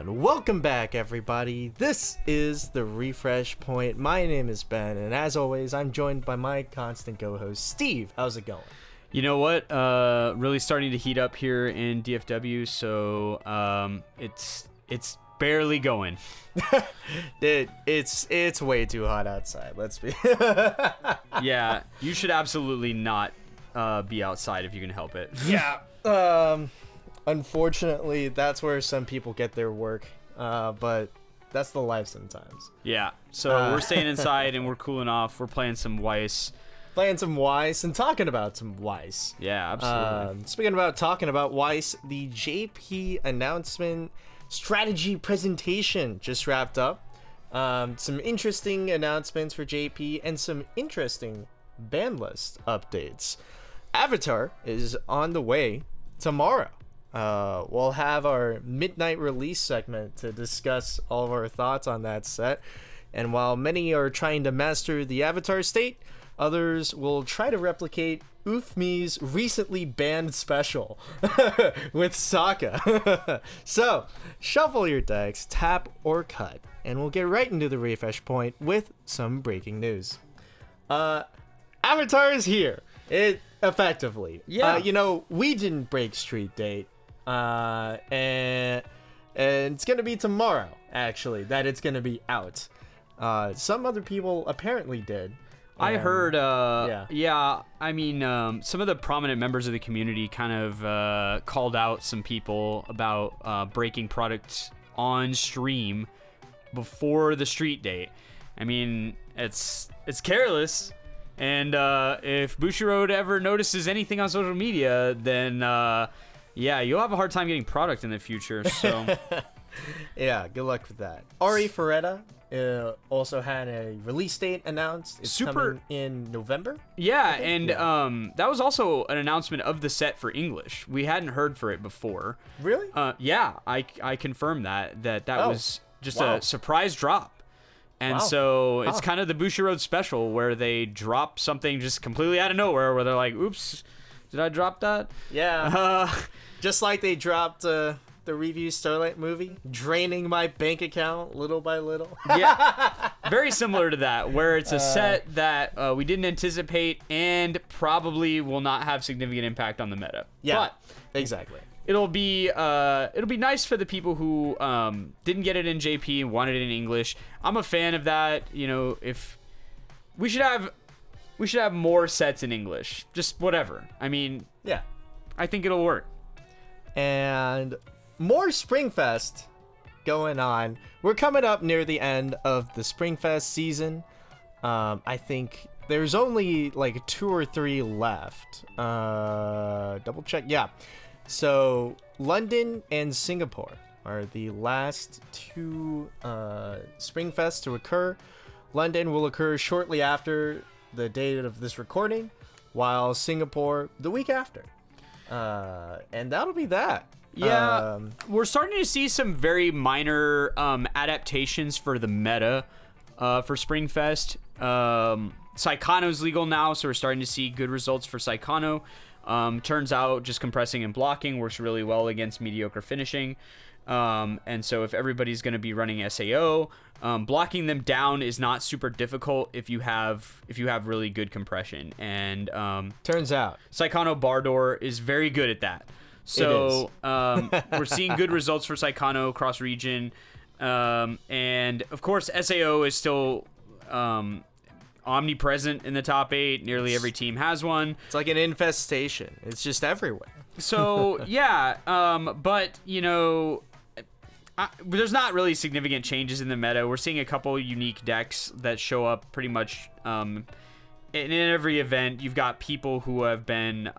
And welcome back, everybody. This is the Refresh Point. My name is Ben, and as always, I'm joined by my constant co-host, Steve. How's it going? You know what? Really starting to heat up here in DFW, so it's barely going. It's way too hot outside. Let's be. Yeah, you should absolutely not be outside if you can help it. Yeah. Unfortunately, that's where some people get their work, but that's the life sometimes. Yeah, so we're staying inside and we're cooling off. We're playing some Weiss. And talking about some Weiss. Yeah, absolutely. Speaking about talking about Weiss, the JP announcement strategy presentation just wrapped up. Some interesting announcements for JP and some interesting ban list updates. Avatar is on the way tomorrow. We'll have our midnight release segment to discuss all of our thoughts on that set. And while many are trying to master the Avatar state, others will try to replicate Ufmi's recently banned special with Sokka. So, shuffle your decks, tap or cut, and we'll get right into the refresh point with some breaking news. Avatar is here. It effectively. Yeah. We didn't break street date. And it's gonna be tomorrow, actually, that it's gonna be out. Some other people apparently did. I heard, yeah. I mean, some of the prominent members of the community kind of called out some people about breaking products on stream before the street date. I mean, it's careless, and if Bushiroad ever notices anything on social media, then yeah, you'll have a hard time getting product in the future. So yeah, good luck with that. Ari Ferretta also had a release date announced. It's coming in November. Yeah, and that was also an announcement of the set for English. We hadn't heard for it before. Really? Yeah, I confirmed that was just a surprise drop. And so it's kind of the Bushiroad special where they drop something just completely out of nowhere where they're like, oops, did I drop that? Yeah. Just like they dropped the Review Starlight movie, draining my bank account little by little. Yeah, very similar to that, where it's a set that we didn't anticipate and probably will not have significant impact on the meta. Yeah, but exactly. It'll be nice for the people who didn't get it in JP and wanted it in English. I'm a fan of that. If we should have more sets in English. Just whatever. I mean, yeah, I think it'll work. And more Springfest going on. We're coming up near the end of the Springfest season. I think there's only like 2 or 3 left. Double check. Yeah. So London and Singapore are the last 2 Springfests to occur. London will occur shortly after the date of this recording, while Singapore the week after. And that'll be that. Yeah, we're starting to see some very minor adaptations for the meta for Springfest. Saikano's legal now, so we're starting to see good results for Saikano. Turns out just compressing and blocking works really well against mediocre finishing. And so if everybody's going to be running SAO, blocking them down is not super difficult if you have really good compression. And turns out Saikano Bardor is very good at that. So we're seeing good results for Saikano cross region. And of course SAO is still omnipresent in the top 8. Nearly every team has one. It's like an infestation. It's just everywhere. So yeah, but there's not really significant changes in the meta. We're seeing a couple unique decks that show up pretty much in every event. You've got people who have been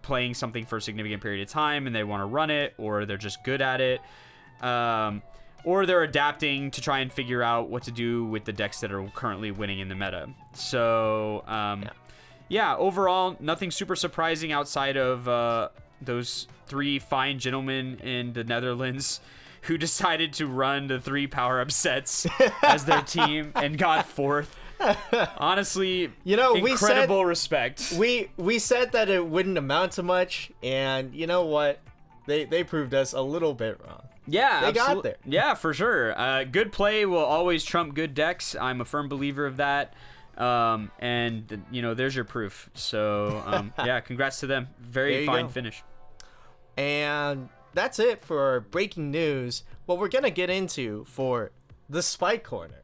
playing something for a significant period of time and they want to run it, or they're just good at it, or they're adapting to try and figure out what to do with the decks that are currently winning in the meta. So yeah, overall nothing super surprising outside of those 3 fine gentlemen in the Netherlands who decided to run the 3 power-up sets as their team and got 4th. Honestly, incredible respect. We said that it wouldn't amount to much, and you know what? They proved us a little bit wrong. Yeah, they got there. Yeah, for sure. Good play will always trump good decks. I'm a firm believer of that. And there's your proof. So yeah, congrats to them. Very fine finish. And that's it for breaking news. What we're gonna get into for the Spike Corner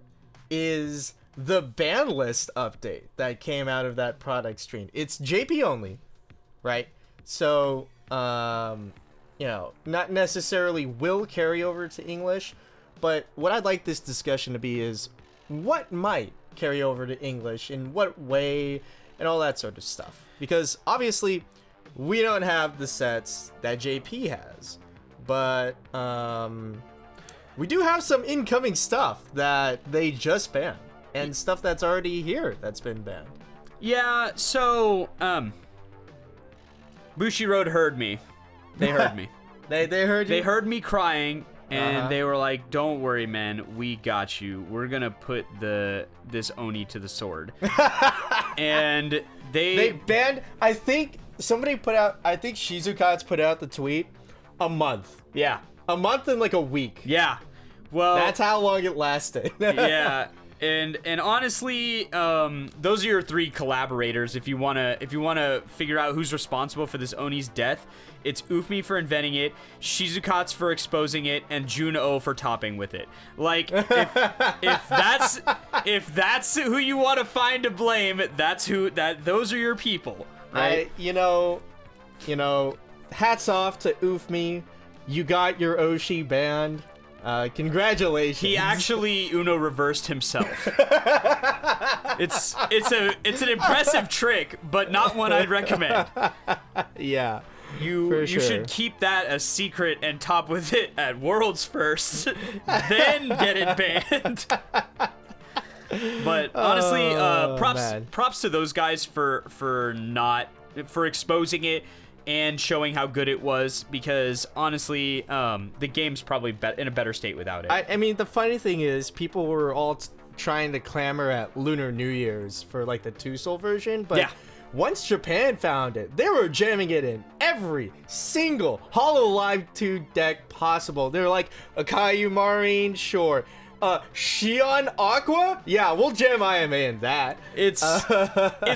is the ban list update that came out of that product stream. It's JP only, right? So not necessarily will carry over to English, but what I'd like this discussion to be is what might carry over to English, in what way, and all that sort of stuff. Because obviously, we don't have the sets that JP has, but we do have some incoming stuff that they just banned, and stuff that's already here that's been banned. Yeah, so Bushiroad heard me. They heard me. They heard you? They heard me crying, and they were like, "Don't worry, man. We got you. We're gonna put this Oni to the sword." And they banned. I think somebody put out. I think Shizukat's put out the tweet. A month. Yeah. A month and like a week. Yeah. Well, that's how long it lasted. Yeah. And honestly, those are your three collaborators. If you wanna figure out who's responsible for this Oni's death, it's Ufmi for inventing it, Shizukatsu for exposing it, and Jun-Oh for topping with it. Like, if that's who you want to find to blame, those are your people, right? Hats off to Ufmi. You got your Oshi banned. Congratulations. He actually Uno reversed himself. It's an impressive trick, but not one I'd recommend. Yeah. You should keep that a secret and top with it at Worlds first, then get it banned. But honestly, props to those guys for exposing it and showing how good it was, because honestly, the game's probably in a better state without it. I mean, the funny thing is, people were all trying to clamor at Lunar New Year's for like the two-soul version, but once Japan found it, they were jamming it in every single Hololive 2 deck possible. They were like, Akayu Marine, sure. Shion Aqua? Yeah, we'll jam Ayame in that. It's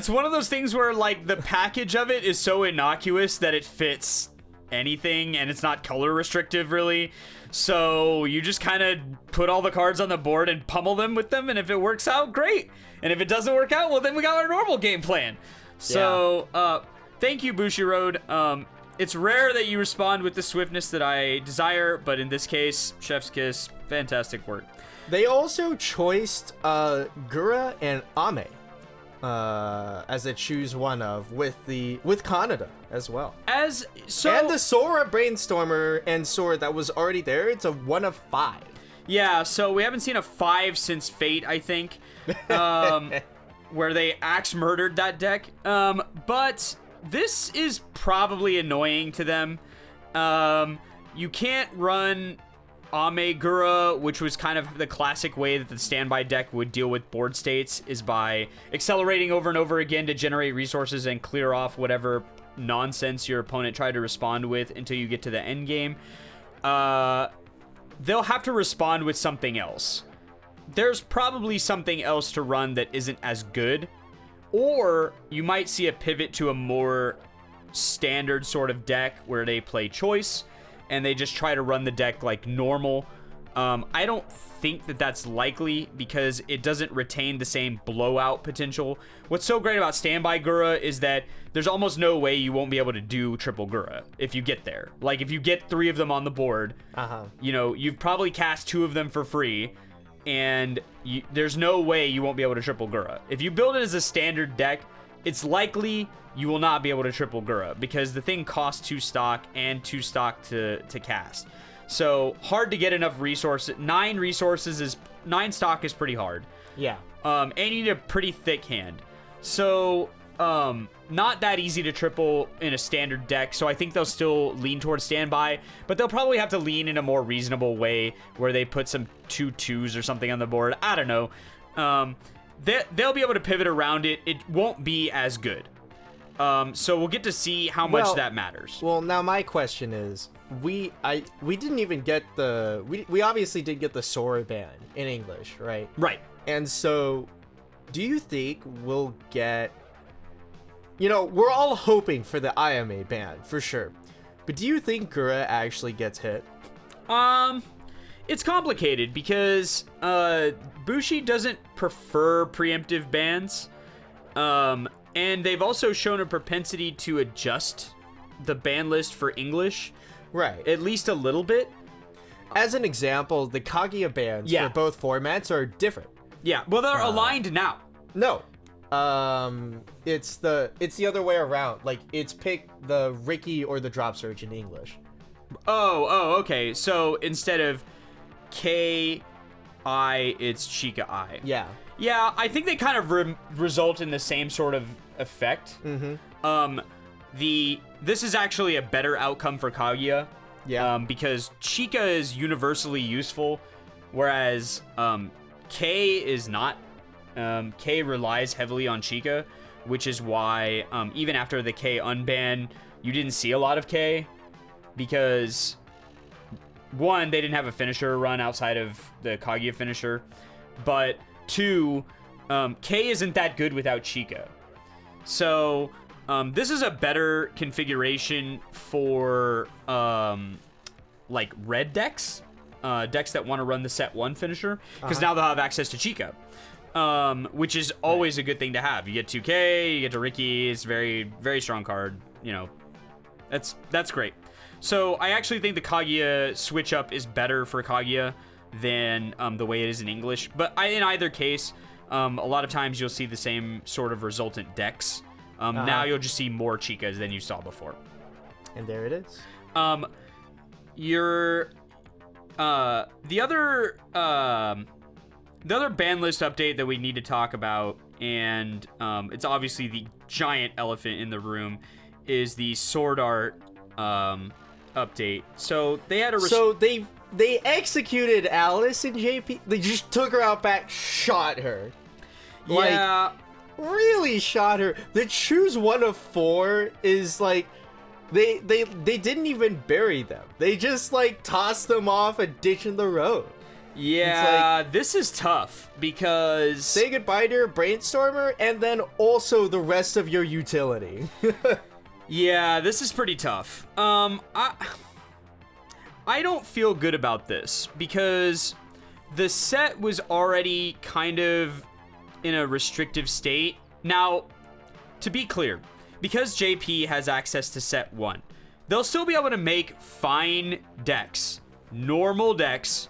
one of those things where like the package of it is so innocuous that it fits anything, and it's not color restrictive really. So you just kind of put all the cards on the board and pummel them with them, and if it works out, great. And if it doesn't work out, well, then we got our normal game plan. So thank you, Bushiroad. It's rare that you respond with the swiftness that I desire, but in this case, chef's kiss, fantastic work. They also choiced Gura and Ame as a choose one of with Kaneda as well. And the Sora Brainstormer and Sword that was already there, it's a 1 of 5. Yeah, so we haven't seen a 5 since Fate, I think, where they axe murdered that deck. But this is probably annoying to them. You can't run Ame Gura, which was kind of the classic way that the standby deck would deal with board states, is by accelerating over and over again to generate resources and clear off whatever nonsense your opponent tried to respond with until you get to the end game. They'll have to respond with something else. There's probably something else to run that isn't as good, or you might see a pivot to a more standard sort of deck where they play choice and they just try to run the deck like normal. I don't think that that's likely because it doesn't retain the same blowout potential. What's so great about Standby Gura is that there's almost no way you won't be able to do triple Gura if you get there. Like, if you get 3 of them on the board, you've probably cast 2 of them for free, and there's no way you won't be able to triple Gura. If you build it as a standard deck, it's likely you will not be able to triple Gura because the thing costs 2 stock and 2 stock to cast. So hard to get enough resources. 9 stock is pretty hard. Yeah. And you need a pretty thick hand. So not that easy to triple in a standard deck. So I think they'll still lean towards standby, but they'll probably have to lean in a more reasonable way where they put some 2/2s or something on the board. I don't know. They'll be able to pivot around it. It won't be as good. So we'll get to see how much that matters. Well, now my question is, we didn't even get we obviously did get the Sora ban in English, right? Right. And so, do you think we'll get? We're all hoping for the Ayame ban for sure, but do you think Gura actually gets hit? It's complicated because Bushi doesn't prefer preemptive bans, and they've also shown a propensity to adjust the ban list for English, right? At least a little bit. As an example, the Kaguya bans for both formats are different. Yeah, well, they're aligned now. No, it's the other way around. Like, it's pick the Ricky or the Drop Surge in English. Oh, okay. So instead of K-I, it's Chika-I. Yeah. Yeah, I think they kind of result in the same sort of effect. Mm-hmm. This is actually a better outcome for Kaguya. Yeah. Because Chika is universally useful, whereas K is not. K relies heavily on Chika, which is why even after the K unban, you didn't see a lot of K, because one, they didn't have a finisher run outside of the Kaguya finisher, but two, K isn't that good without Chika. So this is a better configuration for like red decks, decks that want to run the set 1 finisher, because now they'll have access to Chika. Which is always a good thing to have. You get 2K, you get to Ricky. It's very, very strong card. That's great. So I actually think the Kaguya switch up is better for Kaguya than the way it is in English. But in either case, a lot of times you'll see the same sort of resultant decks. Now you'll just see more Chikas than you saw before. And there it is. The other ban list update that we need to talk about, and it's obviously the giant elephant in the room, is the Sword Art update. So they had they executed Alice in JP. They just took her out back, shot her. Yeah. Really shot her. The choose one of 4 is like they didn't even bury them. They just like tossed them off a ditch in the road. Yeah, this is tough because say goodbye to your brainstormer and then also the rest of your utility. Yeah, this is pretty tough. I don't feel good about this because the set was already kind of in a restrictive state. Now, to be clear, because JP has access to set 1, they'll still be able to make fine decks, normal decks,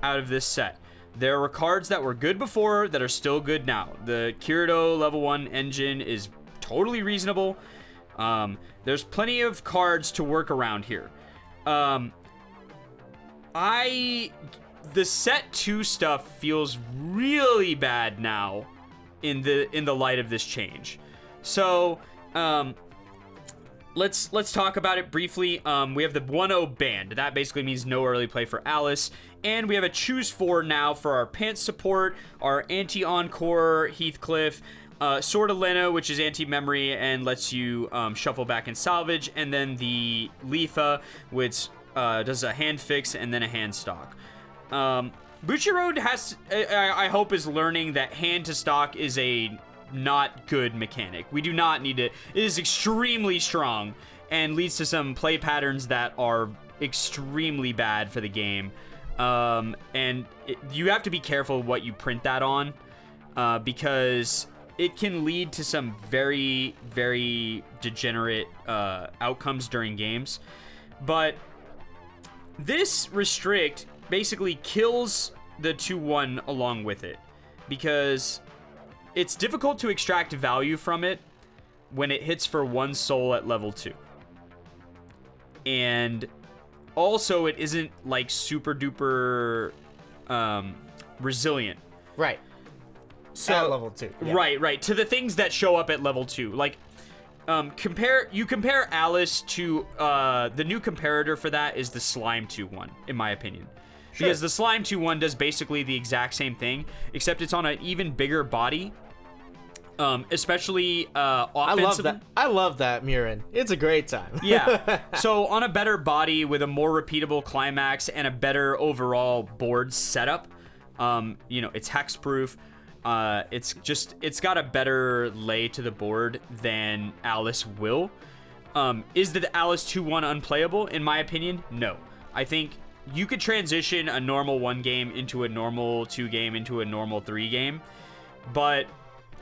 out of this set. There were cards that were good before that are still good now. The Kirito level 1 engine is totally reasonable. There's plenty of cards to work around here. The set 2 stuff feels really bad now in the light of this change. So let's talk about it briefly. We have the 1-0 banned. That basically means no early play for Alice. And we have a choose 4 now for our Pants support, our anti-encore Heathcliff, Sword of Lena, which is anti-memory and lets you shuffle back and salvage, and then the Letha, which does a hand fix and then a hand stock. Buchiro I hope is learning that hand to stock is a not good mechanic. We do not need it. It is extremely strong and leads to some play patterns that are extremely bad for the game. You have to be careful what you print that on, because it can lead to some very, very degenerate outcomes during games. But this restrict basically kills the 2-1 along with it, because it's difficult to extract value from it when it hits for 1 soul at level 2. And also it isn't like super duper resilient. Right. So at level 2. Yeah. Right. To the things that show up at level 2. Like compare Alice to the new comparator for that is the Slime 2-1, in my opinion. Sure. Because the Slime 2-1 does basically the exact same thing, except it's on an even bigger body. especially offensively. I love that, Murin. It's a great time. Yeah. So on a better body with a more repeatable climax and a better overall board setup, it's hexproof. It's got a better lay to the board than Alice will. Is the Alice 2-1 unplayable? In my opinion, no. I think you could transition a normal 1 game into a normal 2 game into a normal 3 game, but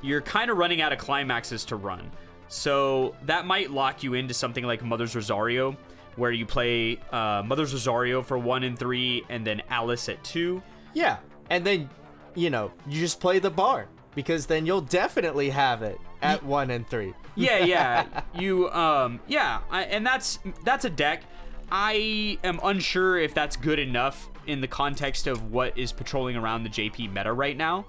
you're kind of running out of climaxes to run. So that might lock you into something like Mother's Rosario, where you play Mother's Rosario for 1 and 3 and then Alice at 2. Yeah, and then, you just play the bar, because then you'll definitely have it at 1 and 3. Yeah. And that's a deck. I am unsure if that's good enough in the context of what is patrolling around the JP meta right now,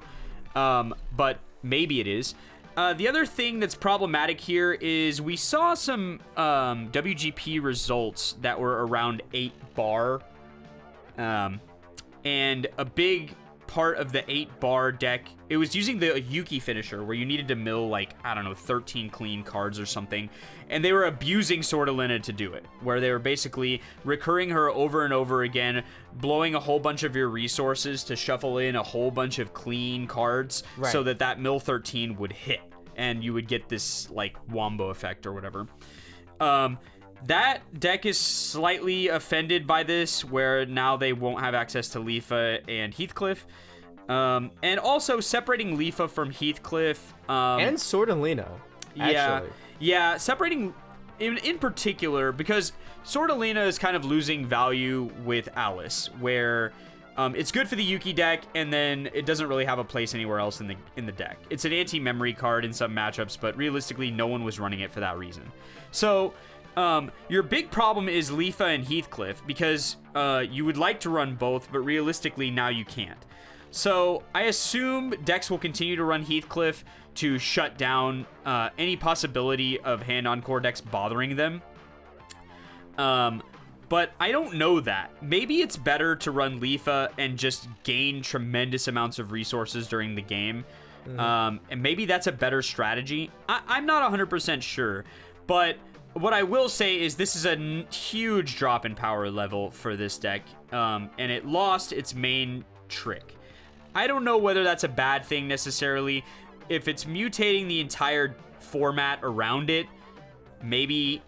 but maybe it is. The other thing that's problematic here is we saw some WGP results that were around 8 bar, and a big part of the 8 bar deck, it was using the Yuki finisher where you needed to mill 13 clean cards or something, and they were abusing Sortalina to do it, where they were basically recurring her over and over again, blowing a whole bunch of your resources to shuffle in a whole bunch of clean cards, right, so that mill 13 would hit and you would get this wombo effect or whatever. That deck is slightly offended by this, where now they won't have access to Leafa and Heathcliff. And also separating Leafa from Heathcliff. And Sortalina, actually. Yeah, separating in particular, because Sortalina is kind of losing value with Alice, where it's good for the Yuki deck, and then it doesn't really have a place anywhere else in the deck. It's an anti-memory card in some matchups, but realistically, no one was running it for that reason. So your big problem is Leafa and Heathcliff, because you would like to run both, but realistically now you can't. So I assume decks will continue to run Heathcliff to shut down any possibility of hand-on core decks bothering them. But I don't know that. Maybe it's better to run Leafa and just gain tremendous amounts of resources during the game. And maybe that's a better strategy. I'm not 100% sure, but what I will say is this is a huge drop in power level for this deck, and it lost its main trick. I don't know whether that's a bad thing necessarily. If it's mutating the entire format around it, maybe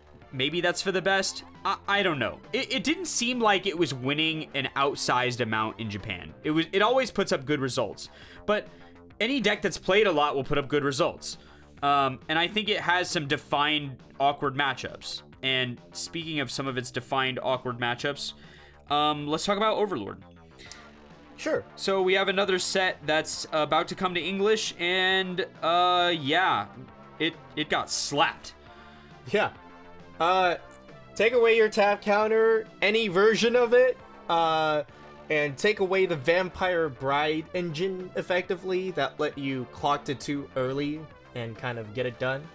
that's for the best. I don't know. It didn't seem like it was winning an outsized amount in Japan. It always puts up good results, but any deck that's played a lot will put up good results. And I think it has some defined awkward matchups. And speaking of some of its defined awkward matchups, let's talk about Overlord. Sure. So we have another set that's about to come to English, and it got slapped. Yeah. Take away your tap counter, any version of it, and take away the Vampire Bride engine effectively that let you clock to 2 early and kind of get it done.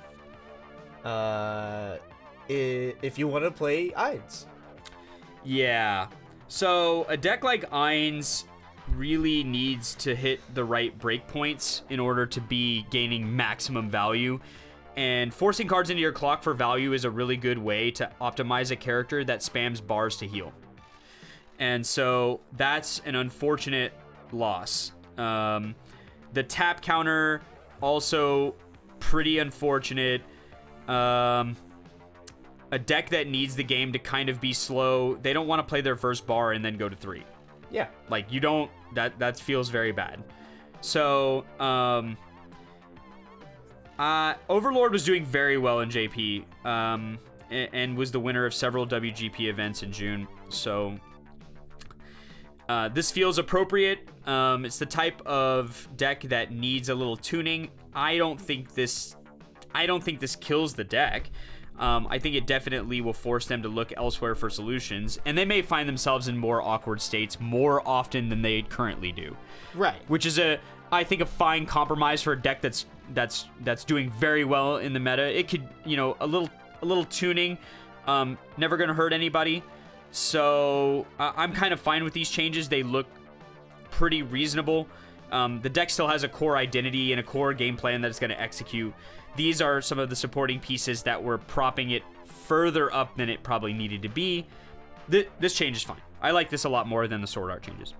If you want to play Ainz. Yeah. So a deck like Ainz really needs to hit the right breakpoints in order to be gaining maximum value. And forcing cards into your clock for value is a really good way to optimize a character that spams bars to heal. And so that's an unfortunate loss. The tap counter, also pretty unfortunate. A deck that needs the game to kind of be slow. They don't want to play their first bar and then go to 3. Yeah. You don't, that feels very bad. So, Overlord was doing very well in JP, and was the winner of several WGP events in June. So, this feels appropriate. It's the type of deck that needs a little tuning. I don't think this kills the deck. I think it definitely will force them to look elsewhere for solutions, and they may find themselves in more awkward states more often than they currently do. Right. Which is I think a fine compromise for a deck that's doing very well in the meta. It could, a little tuning, never gonna hurt anybody. So I'm kind of fine with these changes. They look pretty reasonable, The deck still has a core identity and a core game plan that it's going to execute. These are some of the supporting pieces that were propping it further up than it probably needed to be. This change is fine. I like this a lot more than the Sword Art changes.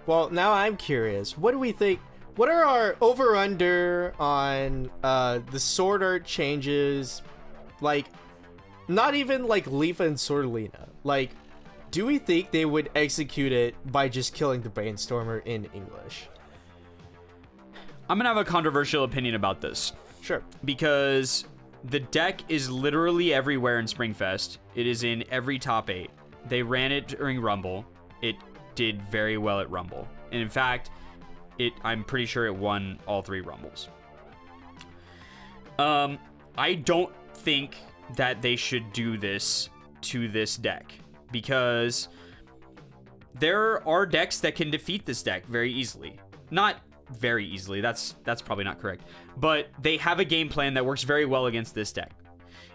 Well, now I'm curious. What do we think? What are our over-under on the Sword Art changes? Like, not even like Leafa and Swordlina. Like, do we think they would execute it by just killing the Brainstormer in English? I'm going to have a controversial opinion about this. Sure. Because the deck is literally everywhere in Springfest. It is in every top 8. They ran it during Rumble. It did very well at Rumble. And in fact, I'm pretty sure it won all 3 Rumbles. I don't think that they should do this to this deck, because there are decks that can defeat this deck very easily. Not very easily, that's probably not correct, but they have a game plan that works very well against this deck.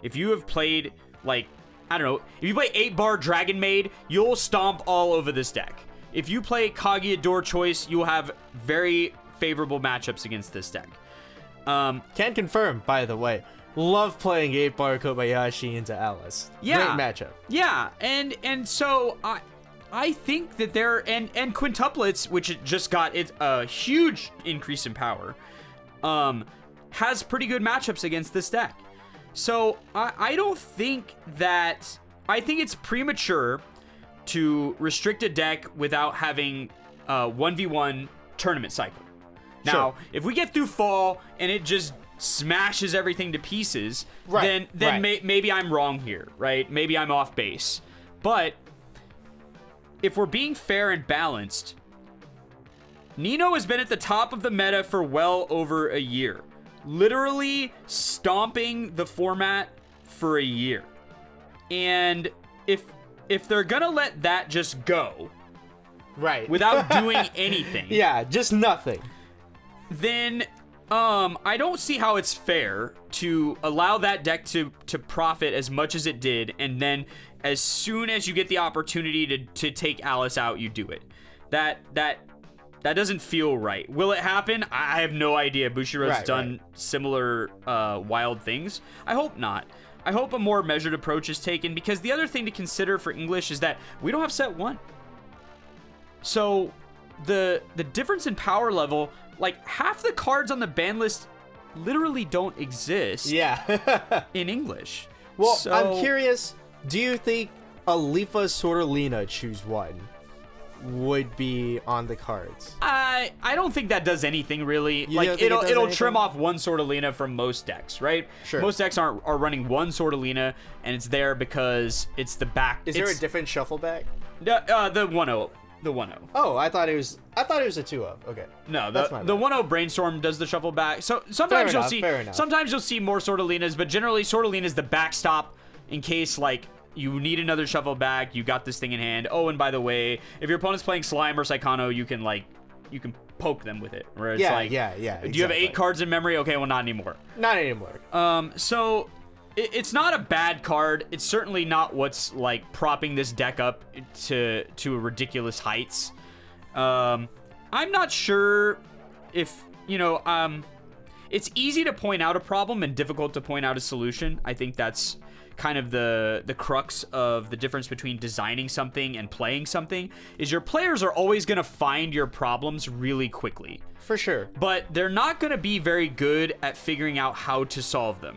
If you have played, like, I don't know, if you play 8-bar Dragon Maid, you'll stomp all over this deck. If you play Kaguya Choice, you'll have very favorable matchups against this deck. Can confirm, by the way. Love playing 8-bar Kobayashi into Alice. Yeah. Great matchup. Yeah, and so I think that and quintuplets, which just got a huge increase in power, has pretty good matchups against this deck. So I don't think that, I think it's premature to restrict a deck without having a 1v1 tournament cycle. Now, Sure. if we get through fall and it just smashes everything to pieces, then maybe I'm wrong here, right? Maybe I'm off base. But if we're being fair and balanced, Nino has been at the top of the meta for well over a year. Literally stomping the format for a year. And if they're gonna let that just go, right, without doing anything, yeah, just nothing, then I don't see how it's fair to allow that deck to profit as much as it did, and then as soon as you get the opportunity to take Alice out, you do it. That doesn't feel right. Will it happen? I have no idea. Bushiroad's done similar wild things. I hope not. I hope a more measured approach is taken, because the other thing to consider for English is that we don't have set 1. So the difference in power level, like half the cards on the ban list literally don't exist in English. Well, so, I'm curious, do you think a Leafa Swordlina choose 1 would be on the cards? I don't think that does anything really. You like don't think it'll trim off one Swordlina from most decks, right? Sure. Most decks are running one Swordlina, and it's there because it's the back. Is there a different shuffle back? The 1-0. The 1-0. Oh, I thought it was a 2-0. Okay. No, the 1-0 Brainstorm does the shuffle back. So sometimes sometimes you'll see more Swordlinas, but generally Swordlina is the backstop in case, like, you need another shuffle back, you got this thing in hand. Oh, and by the way, if your opponent's playing Slime or Psychono, you can poke them with it. Where it's exactly. Do you have 8 cards in memory? Okay, well, not anymore. Not anymore. So it's not a bad card. It's certainly not what's like propping this deck up to ridiculous heights. I'm not sure if, it's easy to point out a problem and difficult to point out a solution. I think that's kind of the crux of the difference between designing something and playing something, is your players are always going to find your problems really quickly. For sure. But they're not going to be very good at figuring out how to solve them.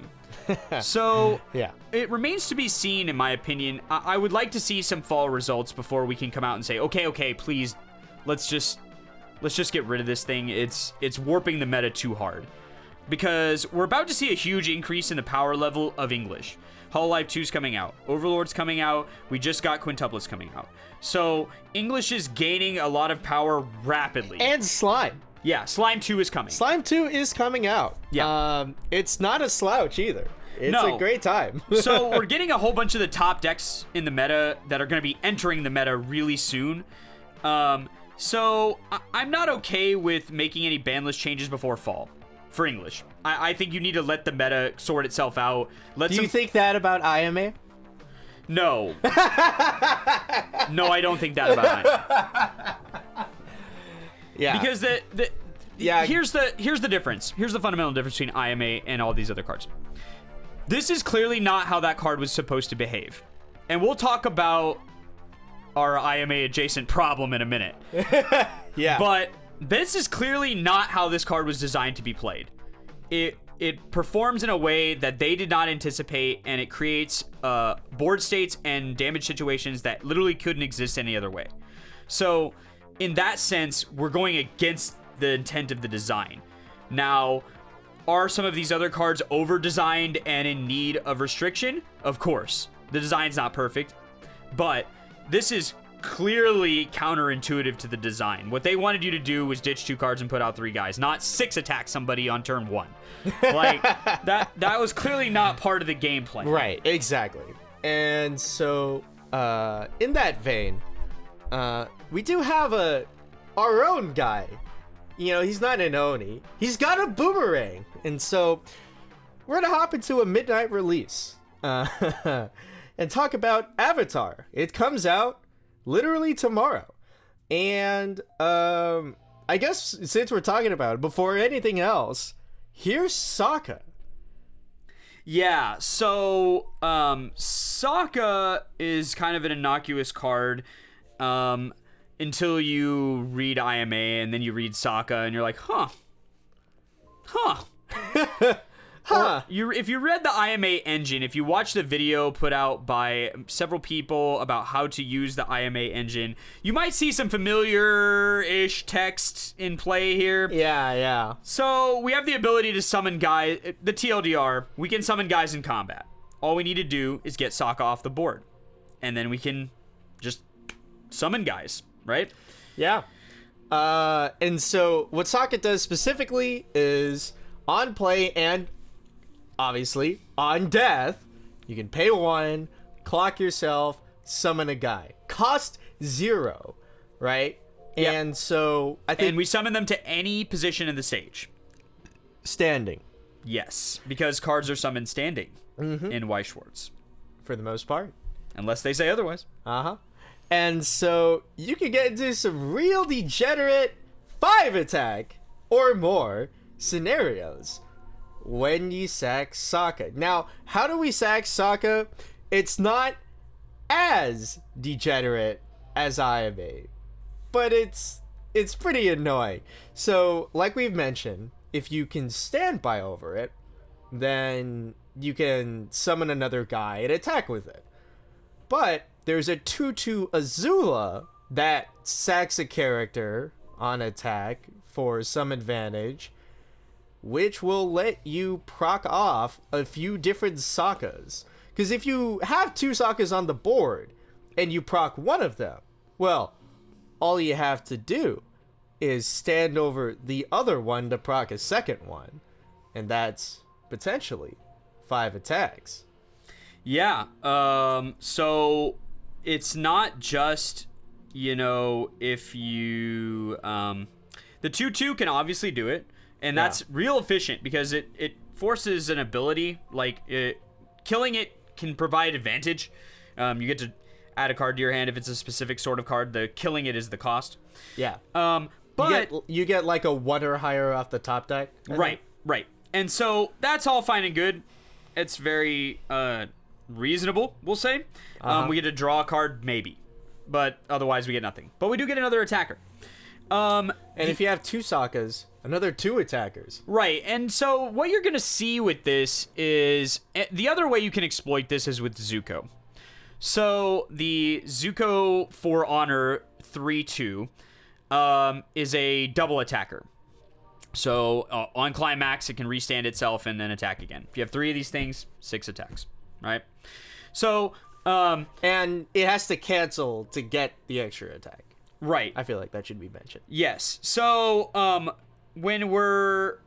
So yeah, it remains to be seen, in my opinion. I would like to see some fall results before we can come out and say, okay, please, let's just get rid of this thing. It's warping the meta too hard. Because we're about to see a huge increase in the power level of English. Hololive 2's coming out. Overlord's coming out. We just got quintuplets coming out. So English is gaining a lot of power rapidly. And Slime. Yeah, Slime 2 is coming. Slime 2 is coming out. Yeah. It's not a slouch either. It's a great time. So we're getting a whole bunch of the top decks in the meta that are going to be entering the meta really soon. So I'm not okay with making any ban list changes before fall for English. I think you need to let the meta sort itself out. Do you think that about Ayame? No. No, I don't think that about Ayame. Yeah. Because Yeah. Here's the difference. Here's the fundamental difference between Ayame and all these other cards. This is clearly not how that card was supposed to behave. And we'll talk about our Ayame adjacent problem in a minute. Yeah. But this is clearly not how this card was designed to be played. It performs in a way that they did not anticipate, and it creates board states and damage situations that literally couldn't exist any other way. So, in that sense, we're going against the intent of the design. Now, are some of these other cards over-designed and in need of restriction? Of course. The design's not perfect, but this is clearly counterintuitive to the design. What they wanted you to do was ditch 2 cards and put out 3 guys, not 6 attack somebody on turn 1. Like, that was clearly not part of the game plan. Right, exactly. And so, in that vein, we do have our own guy. You know, he's not an Oni. He's got a boomerang. And so, we're gonna hop into a midnight release. And talk about Avatar. It comes out literally tomorrow. And, I guess since we're talking about it, before anything else, here's Sokka. Yeah, so, Sokka is kind of an innocuous card, until you read Ayame, and then you read Sokka, and you're like, huh. If you read the Ayame engine, if you watch the video put out by several people about how to use the Ayame engine, you might see some familiar-ish text in play here. Yeah. So, we have the ability to summon guys, the TLDR, we can summon guys in combat. All we need to do is get Sokka off the board, and then we can just summon guys, right? Yeah. And so what Sokka does specifically is on play and obviously on death, you can pay 1, clock yourself, summon a guy. Cost 0, right? Yep. And so I think... And we summon them to any position in the stage. Standing. Yes, because cards are summoned standing in Weiss Schwarz. For the most part. Unless they say otherwise. Uh-huh. And so you can get into some real degenerate 5 attack or more scenarios when you sack Sokka. Now, how do we sack Sokka? It's not as degenerate as Ayame, but it's pretty annoying. So, like we've mentioned, if you can standby over it, then you can summon another guy and attack with it. But there's a 2/2 Azula that sacks a character on attack for some advantage, which will let you proc off a few different Sokkas. Because if you have 2 Sokkas on the board and you proc one of them, well, all you have to do is stand over the other one to proc a second one, and that's potentially 5 attacks. Yeah, so it's not just, if you, the 2/2 can obviously do it, and that's real efficient because it forces an ability, like, killing it can provide advantage. You get to add a card to your hand if it's a specific sort of card. The killing it is the cost. Yeah. But you get like a 1 or higher off the top deck. Right. And so that's all fine and good. It's very reasonable, we'll say. We get to draw a card, maybe. But otherwise, we get nothing. But we do get another attacker. And if you have 2 Sokkas, another 2 attackers. Right. And so what you're going to see with this is... The other way you can exploit this is with Zuko. So the Zuko for Honor 3/2 is a double attacker. So on climax, it can restand itself and then attack again. If you have 3 of these things, 6 attacks, right? So and it has to cancel to get the extra attack. Right. I feel like that should be mentioned. Yes. So when we're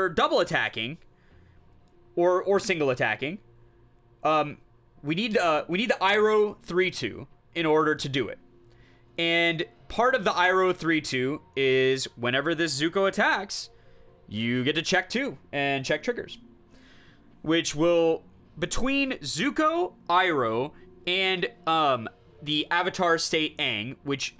double attacking or single attacking, we need the Iroh 3/2 in order to do it. And part of the Iroh 3/2 is whenever this Zuko attacks, you get to check 2 and check triggers. Which will, between Zuko, Iroh, and the Avatar State Aang, which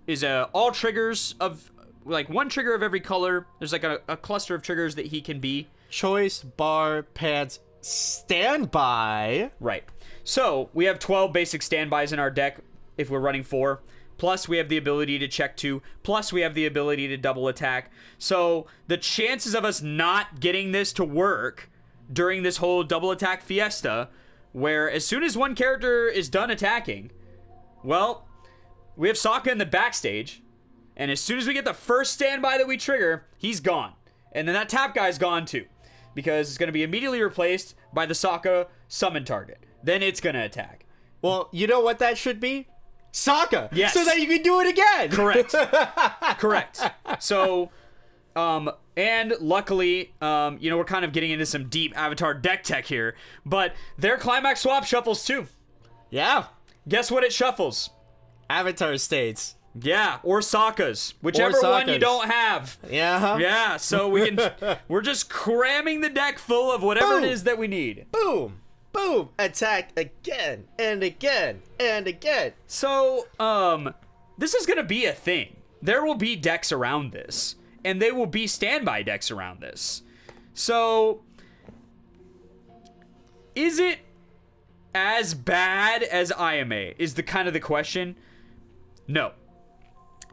is all triggers of like one trigger of every color. There's like a cluster of triggers that he can be. Choice, bar, pants, standby. Right. So we have 12 basic standbys in our deck if we're running 4. Plus we have the ability to check 2. Plus we have the ability to double attack. So the chances of us not getting this to work during this whole double attack fiesta, where as soon as one character is done attacking, well, we have Sokka in the backstage, and as soon as we get the first standby that we trigger, he's gone. And then that tap guy's gone too, because it's going to be immediately replaced by the Sokka summon target. Then it's going to attack. Well, you know what that should be? Sokka! Yes. So that you can do it again! Correct. Correct. So, and luckily, we're kind of getting into some deep Avatar deck tech here, but their climax swap shuffles too. Yeah. Guess what it shuffles? Avatar states. Yeah, or Sokka's, whichever one you don't have. Yeah. Yeah, so we're just cramming the deck full of whatever it is that we need. Boom. Boom. Attack again and again and again. So, this is gonna be a thing. There will be decks around this, and they will be standby decks around this. So, is it as bad as Ayame is the kind of the question? No.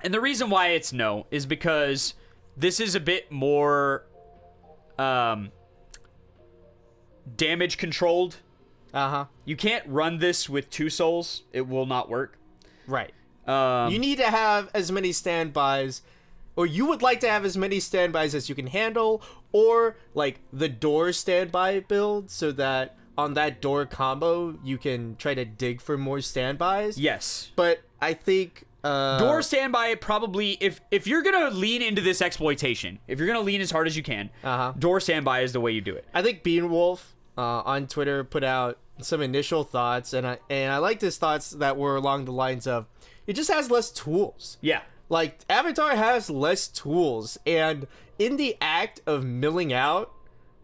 And the reason why it's no is because this is a bit more damage controlled. Uh-huh. You can't run this with 2 souls. It will not work. Right. You need to have as many standbys, or you would like to have as many standbys as you can handle, or like the door standby build, so that on that door combo you can try to dig for more standbys. Yes. But I think door standby probably, if you're gonna lean into this exploitation, if you're gonna lean as hard as you can, door standby is the way you do it. I think Beanwolf on Twitter put out some initial thoughts, and I liked his thoughts that were along the lines of, it just has less tools. Yeah. Like, Avatar has less tools, and in the act of milling out,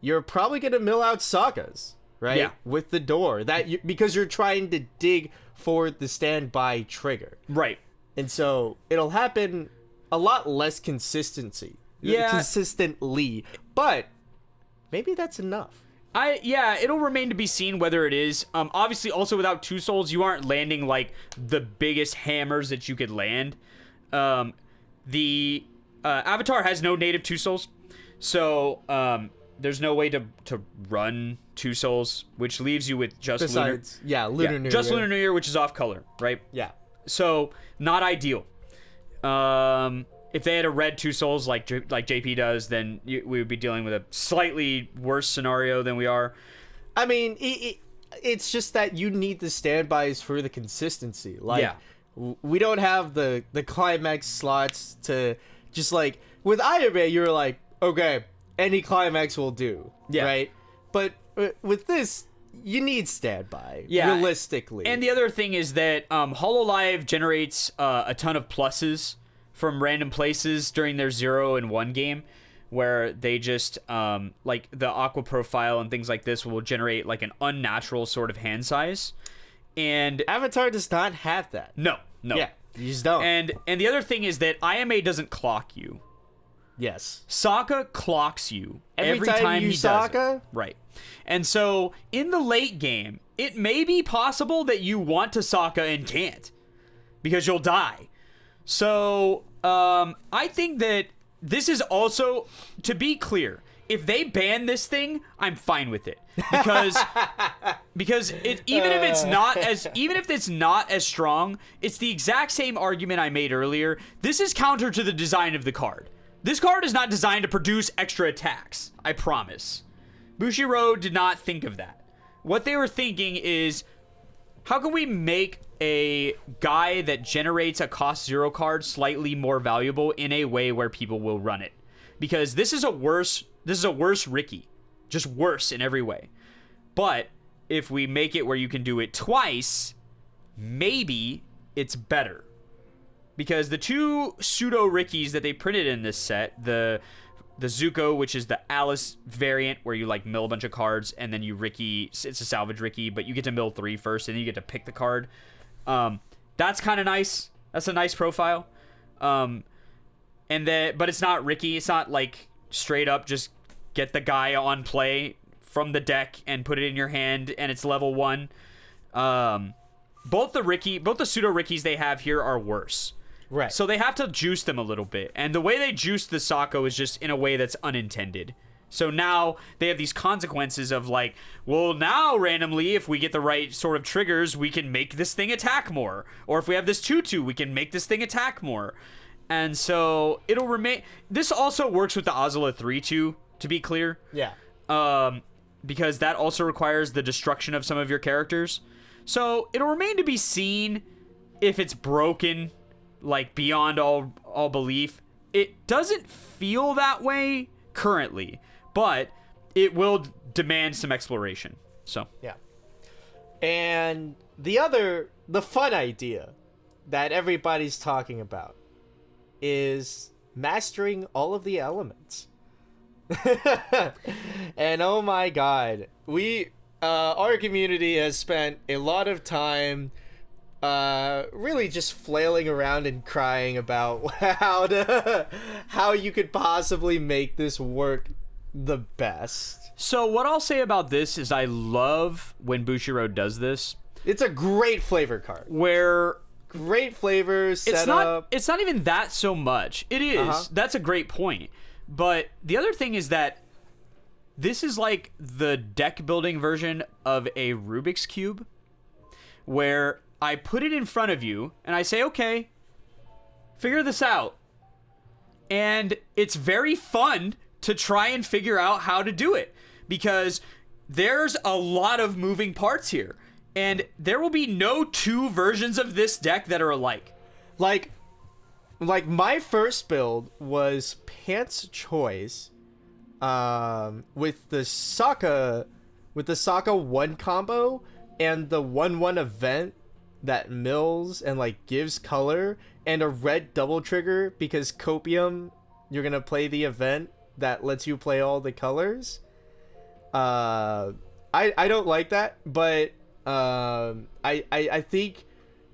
you're probably gonna mill out Sokka's, right? Yeah. With the door, because you're trying to dig for the standby trigger. Right. And so it'll happen a lot less consistently, but maybe that's enough. It'll remain to be seen whether it is. Obviously, also without 2 souls, you aren't landing like the biggest hammers that you could land. The Avatar has no native 2 souls, so there's no way to run 2 souls, which leaves you with just Lunar New Year. Lunar New Year, which is off color, right? Yeah. So not ideal. If they had a red 2 souls like JP does, then we would be dealing with a slightly worse scenario than we are. I mean, it's just that you need the standbys for the consistency. Like, we don't have the climax slots to just like with Ayame. You're like, okay, any climax will do, right? But with this, you need standby, realistically. And the other thing is that Hololive generates a ton of pluses from random places during their 0 and 1 game, where they just, like the Aqua profile and things like this will generate like an unnatural sort of hand size. And Avatar does not have that. No. Yeah, you just don't. And the other thing is that IMA doesn't clock you. Yes. Sokka clocks you every time you he does it. Right. And so in the late game, it may be possible that you want to Sokka and can't, because you'll die. So I think that this is also, to be clear, if they ban this thing, I'm fine with it, because even if it's not as strong, it's the exact same argument I made earlier. This is counter to the design of the card. This card is not designed to produce extra attacks, I promise. Bushiroad did not think of that. What they were thinking is, how can we make a guy that generates a cost 0 card slightly more valuable in a way where people will run it? Because this is a worse Ricky. Just worse in every way. But if we make it where you can do it twice, maybe it's better. Because the 2 pseudo Rickies that they printed in this set, the Zuko, which is the Alice variant where you like mill a bunch of cards and then you Ricky, it's a salvage Ricky, but you get to mill 3 first and then you get to pick the card. That's kind of nice. That's a nice profile. and then but it's not Ricky. It's not like straight up just get the guy on play from the deck and put it in your hand, and it's level 1. Both the pseudo Rickies they have here are worse. Right. So they have to juice them a little bit. And the way they juice the Sokka is just in a way that's unintended. So now they have these consequences of like, well, now randomly, if we get the right sort of triggers, we can make this thing attack more. Or if we have this 2/2, we can make this thing attack more. And so it'll remain. This also works with the ATLA 3/2, to be clear. Yeah. Because that also requires the destruction of some of your characters. So it'll remain to be seen if it's broken, like beyond all belief. It doesn't feel that way currently, but it will demand some exploration. So yeah. And the fun idea that everybody's talking about is mastering all of the elements. And oh my god, our community has spent a lot of time really just flailing around and crying about how you could possibly make this work the best. So what I'll say about this is I love when Bushiroad does this. It's a great flavor card. Where great flavor setup. It's not even that so much. It is. That's a great point. But the other thing is that this is like the deck building version of a Rubik's Cube, where I put it in front of you and I say, okay, figure this out. And it's very fun to try and figure out how to do it, because there's a lot of moving parts here. And there will be no two versions of this deck that are alike. Like my first build was Pants Choice with the Sokka 1 combo and the 1/1 event that mills and like gives color, and a red double trigger because Copium, you're gonna play the event that lets you play all the colors. I don't like that, but I think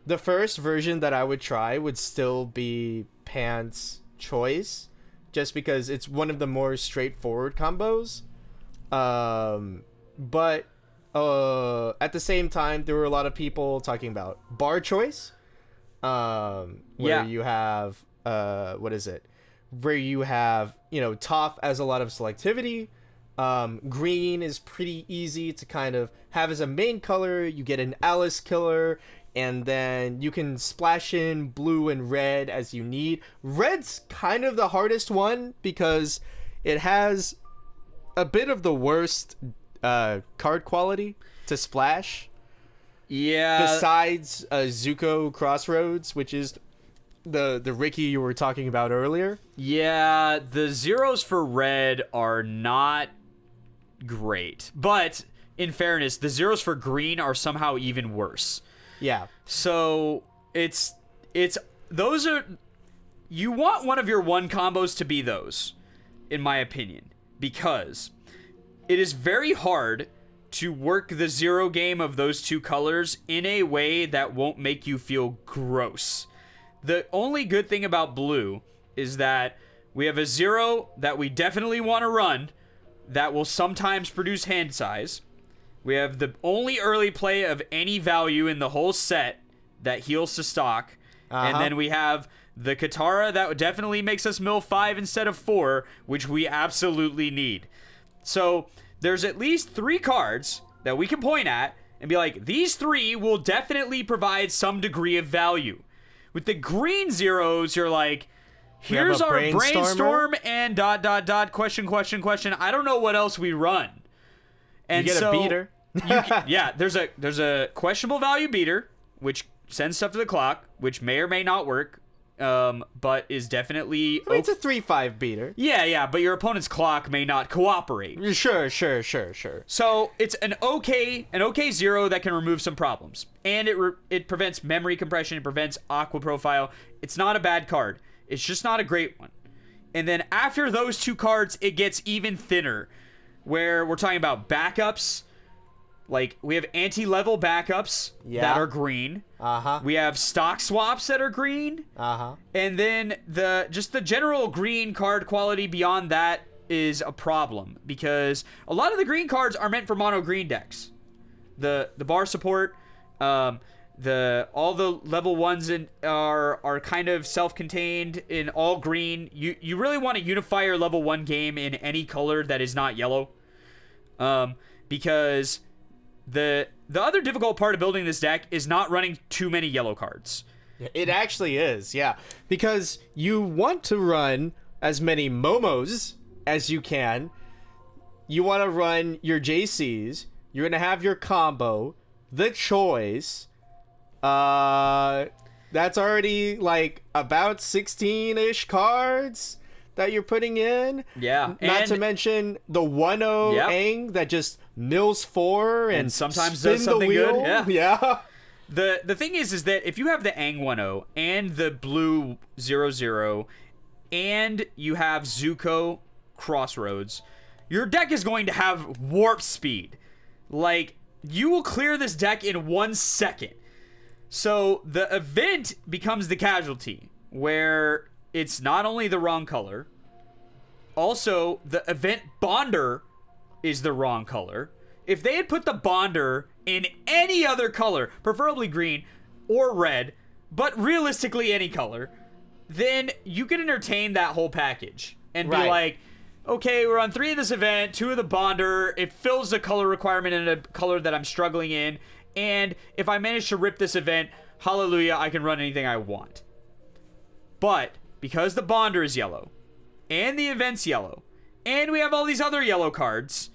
the first version that I would try would still be Pants Choice, just because it's one of the more straightforward combos. But at the same time, there were a lot of people talking about Bar Choice, where you have what is it? Where you have, Toph as a lot of selectivity. Green is pretty easy to kind of have as a main color. You get an Alice killer, and then you can splash in blue and red as you need. Red's kind of the hardest one because it has a bit of the worst card quality to splash. Yeah. Besides Zuko Crossroads, which is the Ricky you were talking about earlier. Yeah, the zeros for red are not great. But in fairness, the zeros for green are somehow even worse. Yeah. So those are, you want one of your 1 combos to be those, in my opinion, because it is very hard to work the zero game of those 2 colors in a way that won't make you feel gross. The only good thing about blue is that we have a 0 that we definitely want to run that will sometimes produce hand size. We have the only early play of any value in the whole set that heals to stock. And then we have the Katara that definitely makes us mill 5 instead of 4, which we absolutely need. So there's at least 3 cards that we can point at and be like, these 3 will definitely provide some degree of value. With the green zeros, you're like, here's our brainstorm and ... question. I don't know what else we run. And you get a beater. There's a questionable value beater, which sends stuff to the clock, which may or may not work, but is definitely... I mean, it's a 3/5 beater. Yeah, but your opponent's clock may not cooperate. Sure. So it's an okay 0 that can remove some problems. And it prevents memory compression, it prevents aqua profile. It's not a bad card. It's just not a great one. And then after those 2 cards, it gets even thinner, where we're talking about backups, Like, we have anti-level backups that are green. We have stock swaps that are green. And then the general green card quality beyond that is a problem, because a lot of the green cards are meant for mono green decks. The bar support, all the level ones are kind of self-contained in all green. You really want to unify your level 1 game in any color that is not yellow, because the other difficult part of building this deck is not running too many yellow cards. It actually is, yeah, because you want to run as many Momos as you can. You want to run your JCs. You're gonna have your combo, the choice. That's already like about 16-ish cards that you're putting in. Yeah. Not to mention the 1-0 Aang that just mills 4 and sometimes spin does something the wheel. good. Yeah. The thing is that if you have the Aang 1-0 and the blue 0-0 and you have Zuko Crossroads, your deck is going to have warp speed. Like, you will clear this deck in 1 second. So the event becomes the casualty, where it's not only the wrong color, also the event bonder is the wrong color. If they had put the bonder in any other color, preferably green or red, but realistically any color, then you could entertain that whole package and be like, okay, we're on 3 of this event, 2 of the bonder, it fills the color requirement in a color that I'm struggling in, and if I manage to rip this event, hallelujah, I can run anything I want. But because the bonder is yellow, and the event's yellow, and we have all these other yellow cards,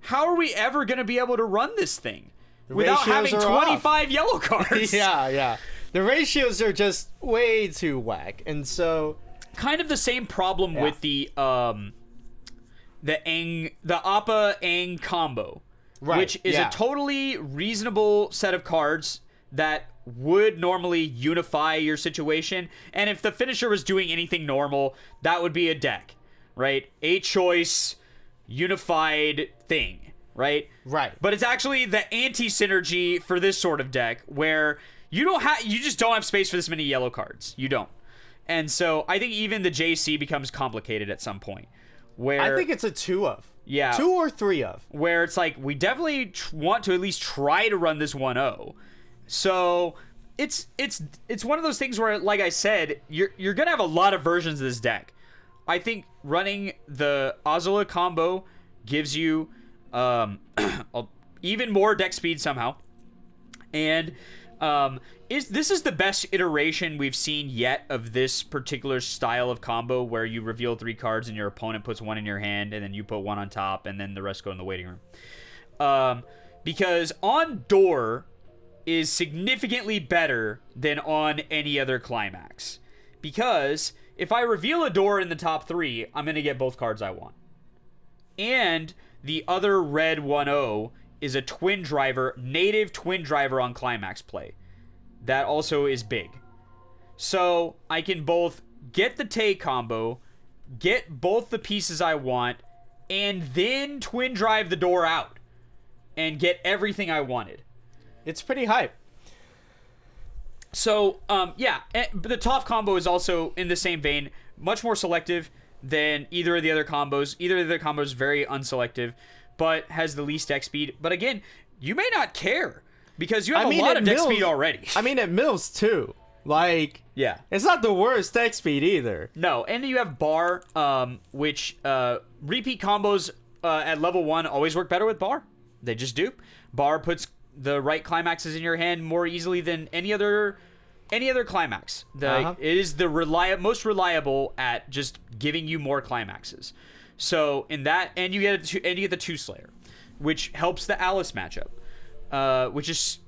how are we ever going to be able to run this thing without having 25 yellow cards? Yeah. The ratios are just way too whack, and so kind of the same problem with the Appa Aang combo, which is a totally reasonable set of cards that would normally unify your situation. And if the finisher was doing anything normal, that would be a deck, right? A choice unified thing, right? But it's actually the anti-synergy for this sort of deck, where you just don't have space for this many yellow cards. You don't. And so I think even the JC becomes complicated at some point, where I think it's a 2 of. Yeah. 2 or 3 of. Where it's like, we definitely want to at least try to run this 1-0. So it's one of those things where, like I said, you're gonna have a lot of versions of this deck. I think running the ATLA combo gives you even more deck speed somehow, and this is the best iteration we've seen yet of this particular style of combo, where you reveal 3 cards and your opponent puts 1 in your hand, and then you put 1 on top, and then the rest go in the waiting room. Because on door is significantly better than on any other climax. Because if I reveal a door in the top 3, I'm going to get both cards I want. And the other red 1-0 is a native twin driver on climax play. That also is big. So I can both get the Tay combo, get both the pieces I want, and then twin drive the door out and get everything I wanted. It's pretty hype. So, but the Toph combo is also in the same vein, much more selective than either of the other combos. Either of the other combos is very unselective, but has the least deck speed. But again, you may not care, because you have a lot of deck speed already. I mean, it mills too. Like, yeah, it's not the worst deck speed either. No, and you have Bar, which repeat combos at level 1 always work better with Bar. They just do. Bar puts the right climaxes in your hand more easily than any other climax. It is the most reliable at just giving you more climaxes. So in that, and you get the 2 Slayer, which helps the Alice matchup, which is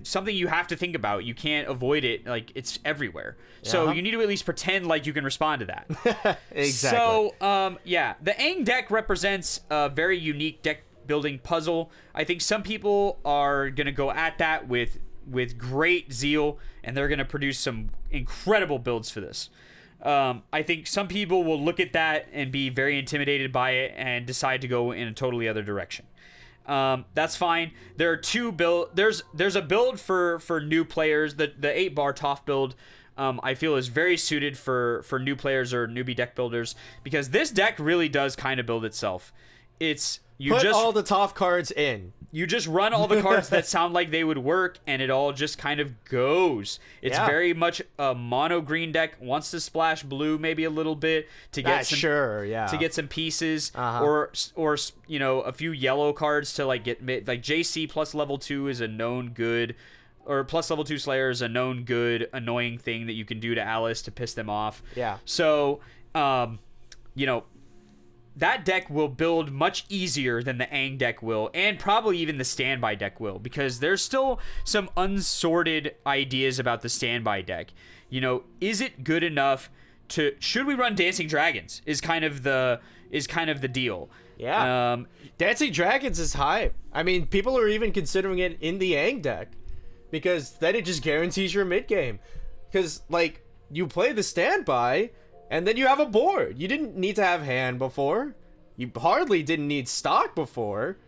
something you have to think about. You can't avoid it. Like, it's everywhere. So you need to at least pretend like you can respond to that. Exactly. So the Aang deck represents a very unique deck building puzzle. I think some people are gonna go at that with great zeal, and they're gonna produce some incredible builds for this. I think some people will look at that and be very intimidated by it and decide to go in a totally other direction. That's fine. There are two build. There's a build for new players. The 8-bar Toph build, I feel is very suited for new players or newbie deck builders, because this deck really does kind of build itself. Put all the Toph cards in. You just run all the cards that sound like they would work, and it all just kind of goes. It's very much a mono green deck. Wants to splash blue maybe a little bit to get to get some pieces, or a few yellow cards to get JC plus level 2 is a known good, or plus level 2 Slayer is a known good annoying thing that you can do to Alice to piss them off. Yeah. So, that deck will build much easier than the Aang deck will, and probably even the standby deck will, because there's still some unsorted ideas about the standby deck. Is it good enough to? Should we run Dancing Dragons? Is kind of the deal. Yeah. Dancing Dragons is hype. I mean, people are even considering it in the Aang deck, because then it just guarantees your mid game. Because you play the standby, and then you have a board. You didn't need to have hand before. You hardly didn't need stock before.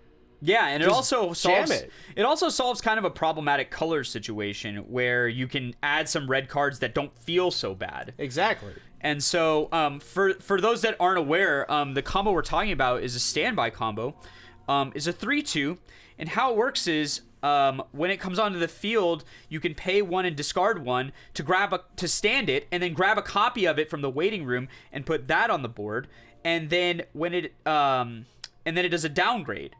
Yeah, and it also solves kind of a problematic color situation where you can add some red cards that don't feel so bad. Exactly. And so for those that aren't aware, the combo we're talking about is a standby combo. Is a 3/2, and how it works is when it comes onto the field, you can pay 1 and discard 1 to stand it, and then grab a copy of it from the waiting room and put that on the board. And then when it does a downgrade.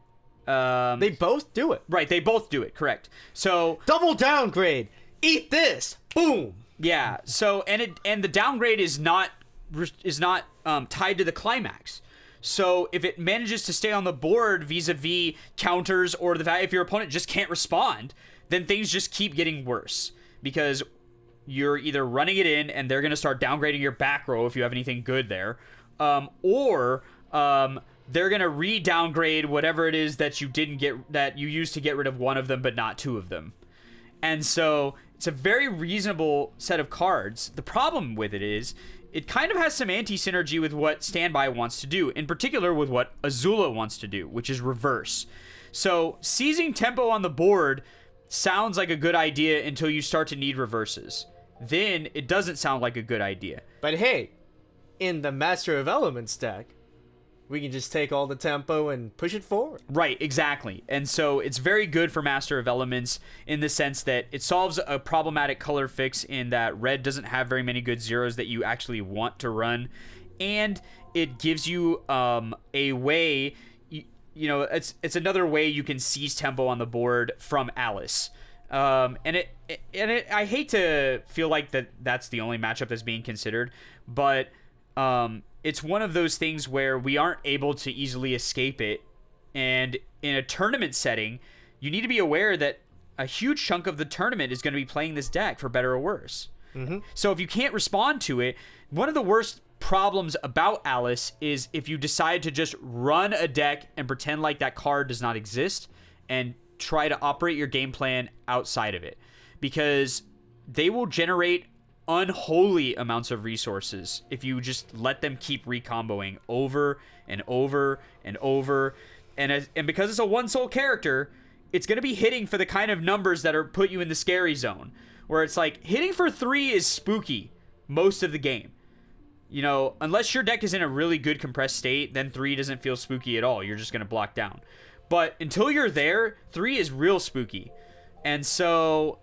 They both do it. Right, they both do it. Correct. So double downgrade. Eat this. Boom. Yeah. So and the downgrade is not tied to the climax. So if it manages to stay on the board vis-a-vis counters, or the fact if your opponent just can't respond, then things just keep getting worse, because you're either running it in and they're going to start downgrading your back row if you have anything good there, or they're going to re-downgrade whatever it is that you used to get rid of one of them but not two of them. And so it's a very reasonable set of cards. The problem with it is it kind of has some anti-synergy with what Standby wants to do, in particular with what Azula wants to do, which is reverse. So seizing tempo on the board sounds like a good idea until you start to need reverses. Then it doesn't sound like a good idea. But hey, in the Master of Elements deck, we can just take all the tempo and push it forward. Right, exactly. And so it's very good for Master of Elements in the sense that it solves a problematic color fix in that red doesn't have very many good zeros that you actually want to run. And it gives you a way, it's another way you can seize tempo on the board from Alice. I hate to feel like that's the only matchup that's being considered, but it's one of those things where we aren't able to easily escape it. And in a tournament setting, you need to be aware that a huge chunk of the tournament is going to be playing this deck, for better or worse. Mm-hmm. So if you can't respond to it, one of the worst problems about Alice is if you decide to just run a deck and pretend like that card does not exist and try to operate your game plan outside of it, because they will generate unholy amounts of resources if you just let them keep recomboing over and over and over. And because it's a one soul character, it's going to be hitting for the kind of numbers that are put you in the scary zone, where it's like hitting for 3 is spooky most of the game. Unless your deck is in a really good compressed state, then 3 doesn't feel spooky at all. You're just going to block down. But until you're there, 3 is real spooky. And so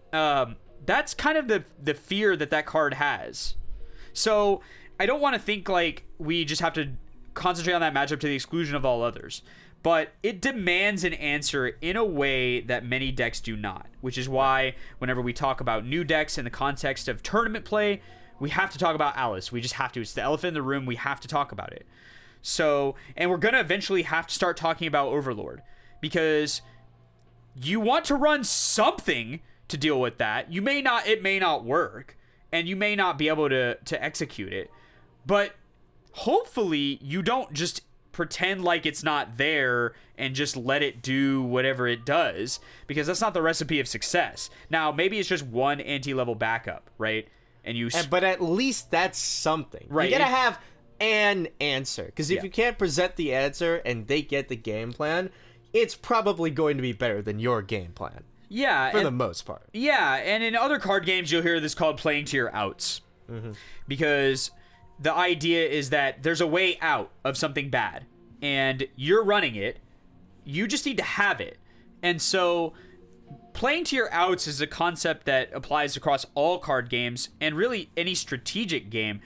that's kind of the fear that card has. So I don't want to think like we just have to concentrate on that matchup to the exclusion of all others. But it demands an answer in a way that many decks do not, which is why whenever we talk about new decks in the context of tournament play, we have to talk about Alice. We just have to. It's the elephant in the room. We have to talk about it. So, and we're going to eventually have to start talking about Overlord, because you want to run something to deal with that. It may not work, and you may not be able to execute it, but hopefully you don't just pretend like it's not there and just let it do whatever it does, because that's not the recipe of success. Now, maybe it's just one anti-level backup, right? But at least that's something. Right. You gotta have an answer, because if you can't present the answer and they get the game plan, it's probably going to be better than your game plan. Yeah. For the most part. Yeah, and in other card games, you'll hear this called playing to your outs. Because the idea is that there's a way out of something bad, and you're running it. You just need to have it. And so playing to your outs is a concept that applies across all card games and really any strategic game.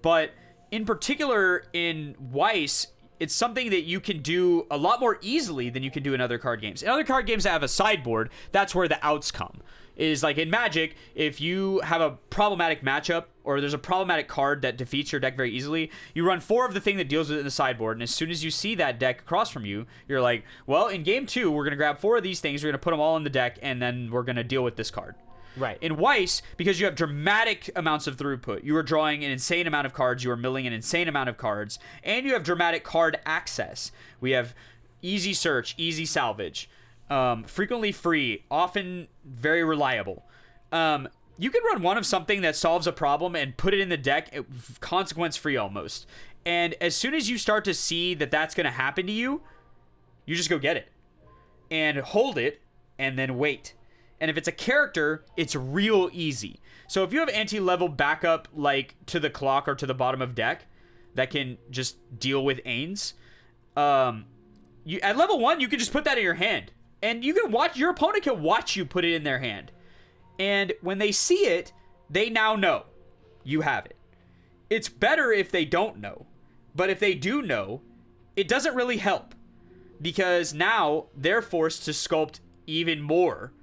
But in particular in Weiss, it's something that you can do a lot more easily than you can do in other card games. In other card games that have a sideboard, that's where the outs come. Is like in Magic, if you have a problematic matchup or there's a problematic card that defeats your deck very easily, you run 4 of the thing that deals with it in the sideboard, and as soon as you see that deck across from you, you're like, well, in game 2, we're going to grab 4 of these things, we're going to put them all in the deck, and then we're going to deal with this card. Right. In Weiss, because you have dramatic amounts of throughput, you are drawing an insane amount of cards, you are milling an insane amount of cards, and you have dramatic card access. We have easy search, easy salvage, frequently free, often very reliable. You can run one of something that solves a problem and put it in the deck, consequence free almost. And as soon as you start to see that that's going to happen to you, you just go get it and hold it and then wait. And if it's a character, it's real easy. So if you have anti-level backup like to the clock or to the bottom of deck that can just deal with Ains, at level 1, you can just put that in your hand. And you can watch, your opponent can watch you put it in their hand. And when they see it, they now know you have it. It's better if they don't know. But if they do know, it doesn't really help. Because now they're forced to sculpt even more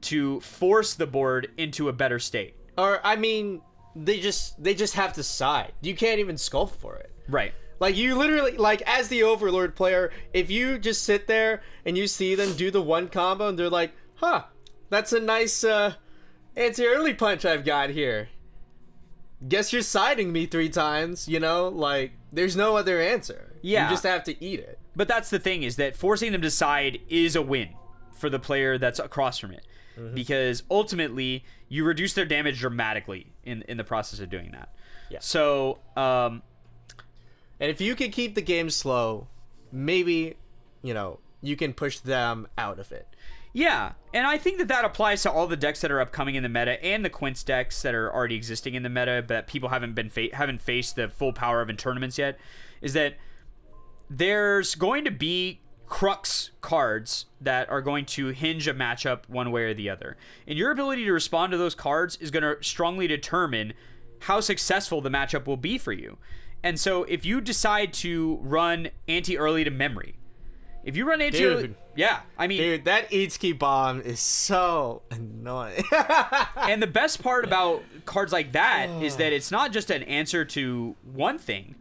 to force the board into a better state. Or, I mean, they just have to side. You can't even sculpt for it. Right. Like, you literally, like, as the Overlord player, if you just sit there and you see them do the one combo and they're like, huh, that's a nice anti-early punch I've got here. Guess you're siding me 3 times, you know? Like, there's no other answer. Yeah. You just have to eat it. But that's the thing, is that forcing them to side is a win for the player that's across from it. Because ultimately, you reduce their damage dramatically in the process of doing that. Yeah. So, and if you can keep the game slow, maybe, you know, you can push them out of it. Yeah, and I think that applies to all the decks that are upcoming in the meta and the Quince decks that are already existing in the meta, but people haven't faced the full power of in tournaments yet. Is that there's going to be crux cards that are going to hinge a matchup one way or the other, and your ability to respond to those cards is going to strongly determine how successful the matchup will be for you. And so if you decide to run anti-early to memory, if you run anti-early... Yeah, I mean... Dude, that Itsuki bomb is so annoying. And the best part about cards like that is that it's not just an answer to one thing.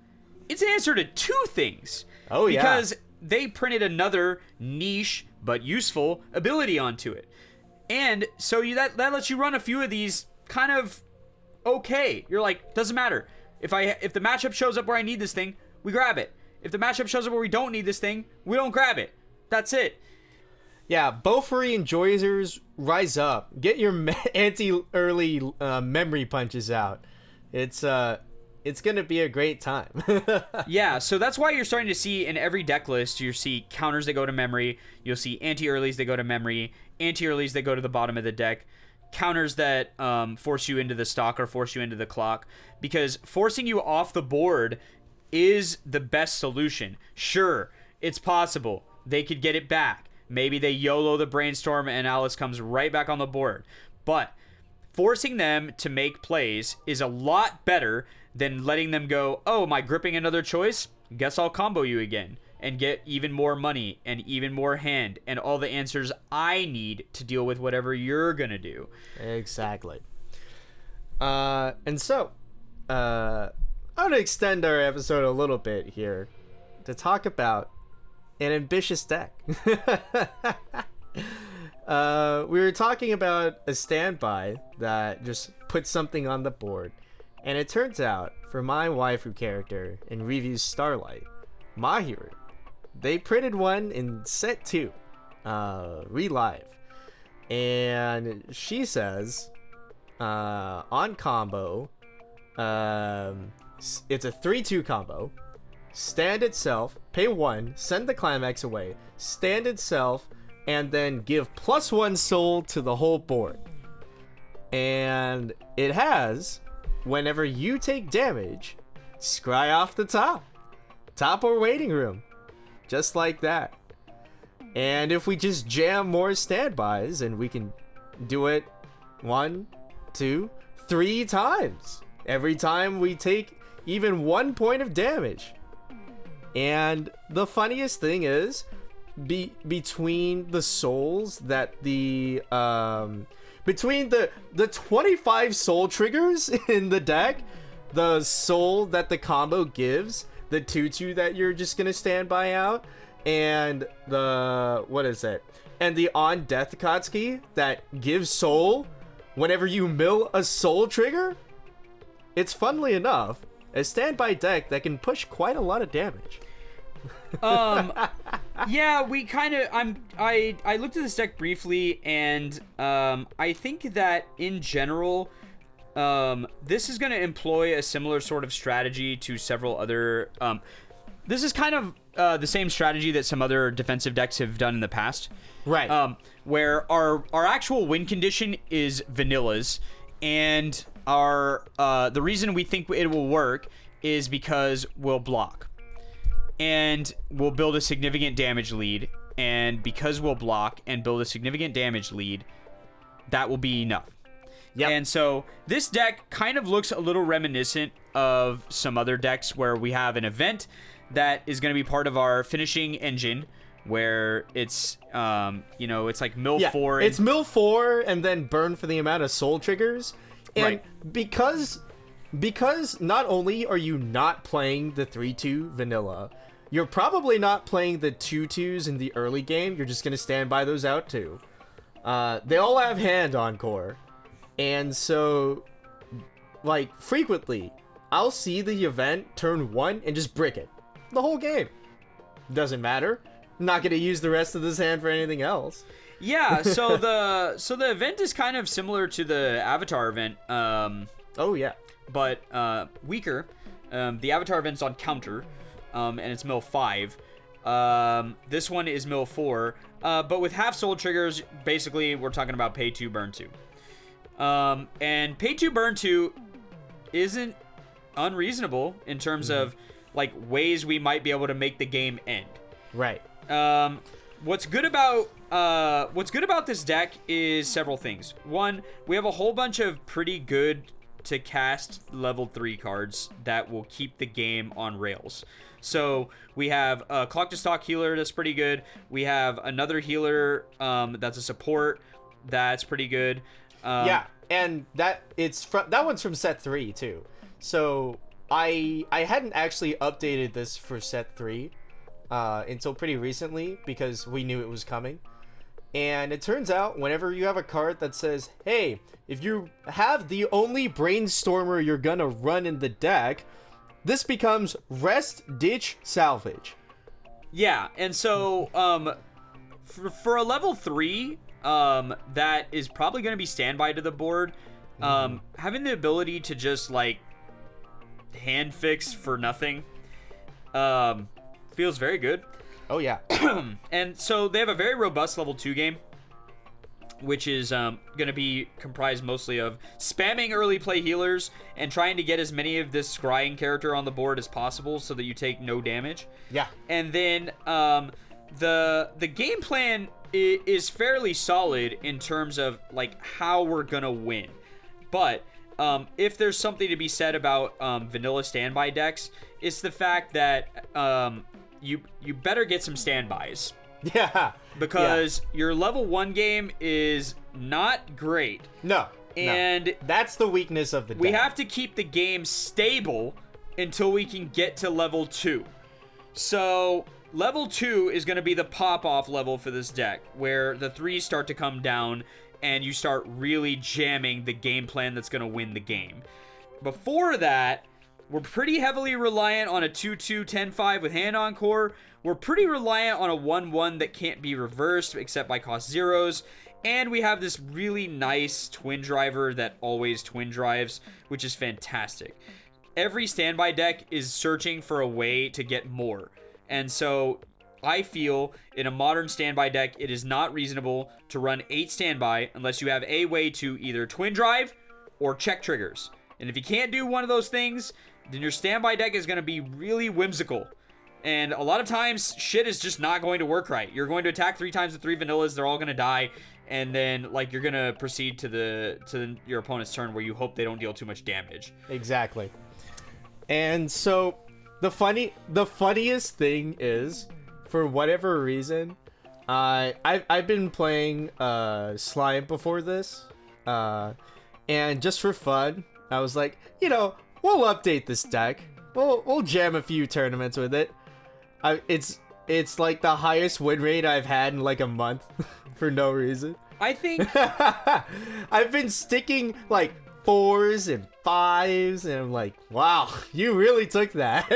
It's an answer to 2 things. Oh, yeah. Because they printed another niche but useful ability onto it. And so that lets you run a few of these kind of okay. You're like, doesn't matter. If the matchup shows up where I need this thing, we grab it. If the matchup shows up where we don't need this thing, we don't grab it. That's it. Yeah, Bofuri and Joyzers, rise up. Get your anti-early memory punches out. It's gonna be a great time. Yeah, so that's why you're starting to see in every deck list, you'll see counters that go to memory, you'll see anti-earlies that go to memory, anti-earlies that go to the bottom of the deck, counters that force you into the stock or force you into the clock, because forcing you off the board is the best solution. Sure, it's possible. They could get it back. Maybe they YOLO the brainstorm and Alice comes right back on the board. But forcing them to make plays is a lot better than letting them go, oh, am I gripping another choice? Guess I'll combo you again and get even more money and even more hand and all the answers I need to deal with whatever you're going to do. Exactly. And so, I want to extend our episode a little bit here to talk about an ambitious deck. We were talking about a standby that just puts something on the board, and it turns out for my waifu character in Review's Starlight, Mahiru, they printed one in set 2, Relive, and she says on combo, it's a 3-2 combo, stand itself, pay 1, send the climax away, stand itself, and then give +1 soul to the whole board. And it has, whenever you take damage, scry off the top or waiting room, just like that. And if we just jam more standbys, and we can do it 1, 2, 3 times every time we take even 1 point of damage. And the funniest thing is, between the souls that between the 25 soul triggers in the deck, the soul that the combo gives, the 2/2 that you're just gonna stand by out, and the and the on death Akatsuki that gives soul whenever you mill a soul trigger, it's funnily enough a standby deck that can push quite a lot of damage. Yeah, we kind of I looked at this deck briefly, and I think that in general this is going to employ a similar sort of strategy to several other this is kind of the same strategy that some other defensive decks have done in the past, right? Where our actual win condition is vanillas, and our the reason we think it will work is because we'll block and we'll build a significant damage lead, and because we'll block and build a significant damage lead, that will be enough. Yep. And so this deck kind of looks a little reminiscent of some other decks where we have an event that is going to be part of our finishing engine, where it's it's like mill 4. It's mill 4 and then burn for the amount of soul triggers. And right. because not only are you not playing the 3/2 vanilla, you're probably not playing the 2/2s in the early game. You're just gonna stand by those out too. They all have hand encore, and so like frequently I'll see the event turn 1 and just brick it the whole game. Doesn't matter. I'm not gonna use the rest of this hand for anything else. Yeah, so the event is kind of similar to the Avatar event. Oh yeah. But weaker. The Avatar event's on counter, and it's mill 5. This one is mill 4. But with half soul triggers, basically we're talking about pay 2, burn 2. And pay 2, burn 2 isn't unreasonable in terms of like ways we might be able to make the game end. Right. What's good about this deck is several things. One, we have a whole bunch of pretty good to cast level 3 cards that will keep the game on rails. So we have a Clock to Stock healer that's pretty good. We have another healer that's a support that's pretty good. Yeah, and that one's from set 3 too. So I hadn't actually updated this for set 3 until pretty recently because we knew it was coming. And it turns out whenever you have a card that says, hey, if you have the only brainstormer you're gonna run in the deck, this becomes rest, ditch, salvage. Yeah, and so for a level 3 that is probably gonna be standby to the board, having the ability to just like hand fix for nothing feels very good. Oh yeah. And so they have a very robust level 2 game, which is going to be comprised mostly of spamming early play healers and trying to get as many of this scrying character on the board as possible so that you take no damage. Yeah. And then the game plan is fairly solid in terms of like how we're going to win. But if there's something to be said about vanilla standby decks, it's the fact that you better get some standbys. Yeah. Because your level 1 game is not great. No. And that's the weakness of the deck. We have to keep the game stable until we can get to level 2. So level 2 is going to be the pop-off level for this deck, where the 3s start to come down and you start really jamming the game plan that's going to win the game. Before that, we're pretty heavily reliant on a 2/2 10/5 with hand encore. We're pretty reliant on a 1/1 that can't be reversed except by cost zeros. And we have this really nice twin driver that always twin drives, which is fantastic. Every standby deck is searching for a way to get more. And so I feel in a modern standby deck, it is not reasonable to run 8 standby unless you have a way to either twin drive or check triggers. And if you can't do one of those things, then your standby deck is going to be really whimsical. And a lot of times, shit is just not going to work right. You're going to attack 3 times with 3 vanillas, they're all going to die, and then you're going to proceed to your opponent's turn where you hope they don't deal too much damage. Exactly. And so the funniest thing is, for whatever reason, I've been playing Slime before this, and just for fun, I was like, we'll update this deck. We'll jam a few tournaments with it. It's like the highest win rate I've had in like a month for no reason. I think I've been sticking like 4s and 5s, and I'm like, wow, you really took that.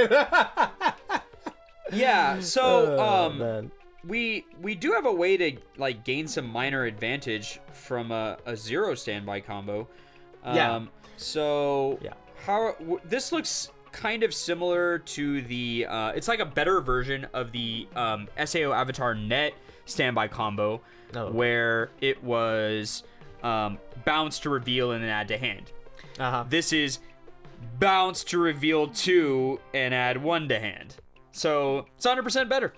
Yeah, so man. we do have a way to gain some minor advantage from a 0 standby combo. So how this looks kind of similar to the it's like a better version of the SAO Avatar Net standby combo, where it was bounce to reveal and then add to hand. This is bounce to reveal 2 and add 1 to hand. So it's 100% better.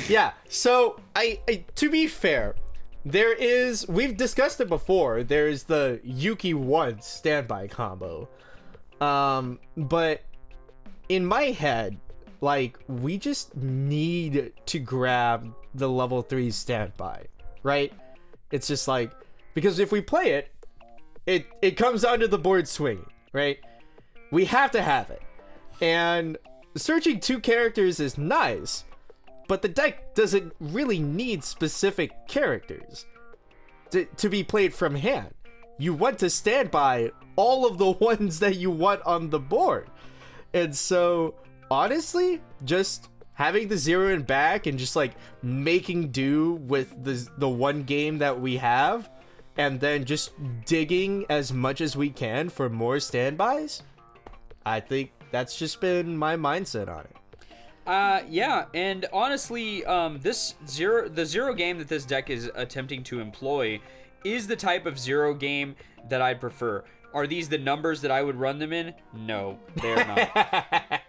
Yeah. So I to be fair, we've discussed it before. There's the Yuki 1 standby combo. But in my head, we just need to grab the level 3 standby, right? It's just because if we play it comes down to the board swinging, right? We have to have it. And searching 2 characters is nice, but the deck doesn't really need specific characters to be played from hand. You want to stand by all of the ones that you want on the board. And so, honestly, just having the 0 in back and just making do with the one game that we have, and then just digging as much as we can for more standbys, I think that's just been my mindset on it. Yeah, and honestly, the 0 game that this deck is attempting to employ is the type of 0 game that I'd prefer. Are these the numbers that I would run them in? No, they're not.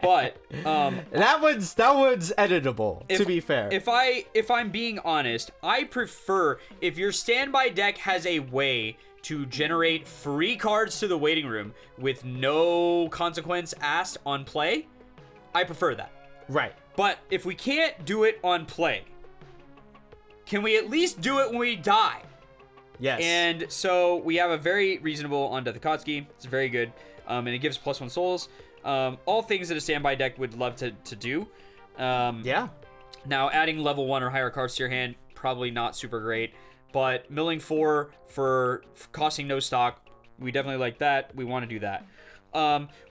But that one's editable, to be fair. If I'm being honest, I prefer if your standby deck has a way to generate free cards to the waiting room with no consequence asked on play, I prefer that. Right. But if we can't do it on play, can we at least do it when we die? Yes. And so we have a very reasonable on Death Akatsuki. It's very good. And it gives +1 souls. All things that a standby deck would love to do. Yeah. Now, adding level 1 or higher cards to your hand, probably not super great. But milling 4 for costing no stock, we definitely like that. We want to do that.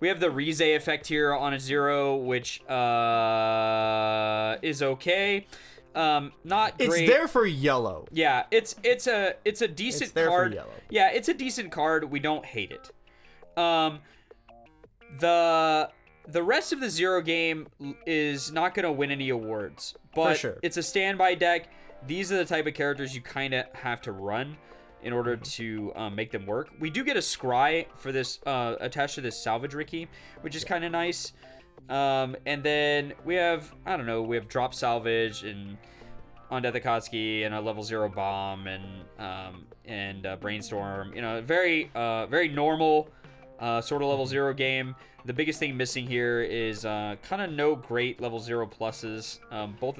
We have the Rize effect here on a 0, which is okay. Not great. It's there for yellow. Yeah, it's a decent it's there card. For yellow. Yeah, it's a decent card. We don't hate it. The rest of the 0 game is not gonna win any awards, but for sure. It's a standby deck. These are the type of characters you kind of have to run in order to make them work. We do get a scry for this attached to this salvage Ricky, which is kind of nice. And then we have drop salvage and on Death Akatsuki and a level 0 bomb and brainstorm. Very normal sort of level 0 game. The biggest thing missing here is kind of no great level 0 pluses. Both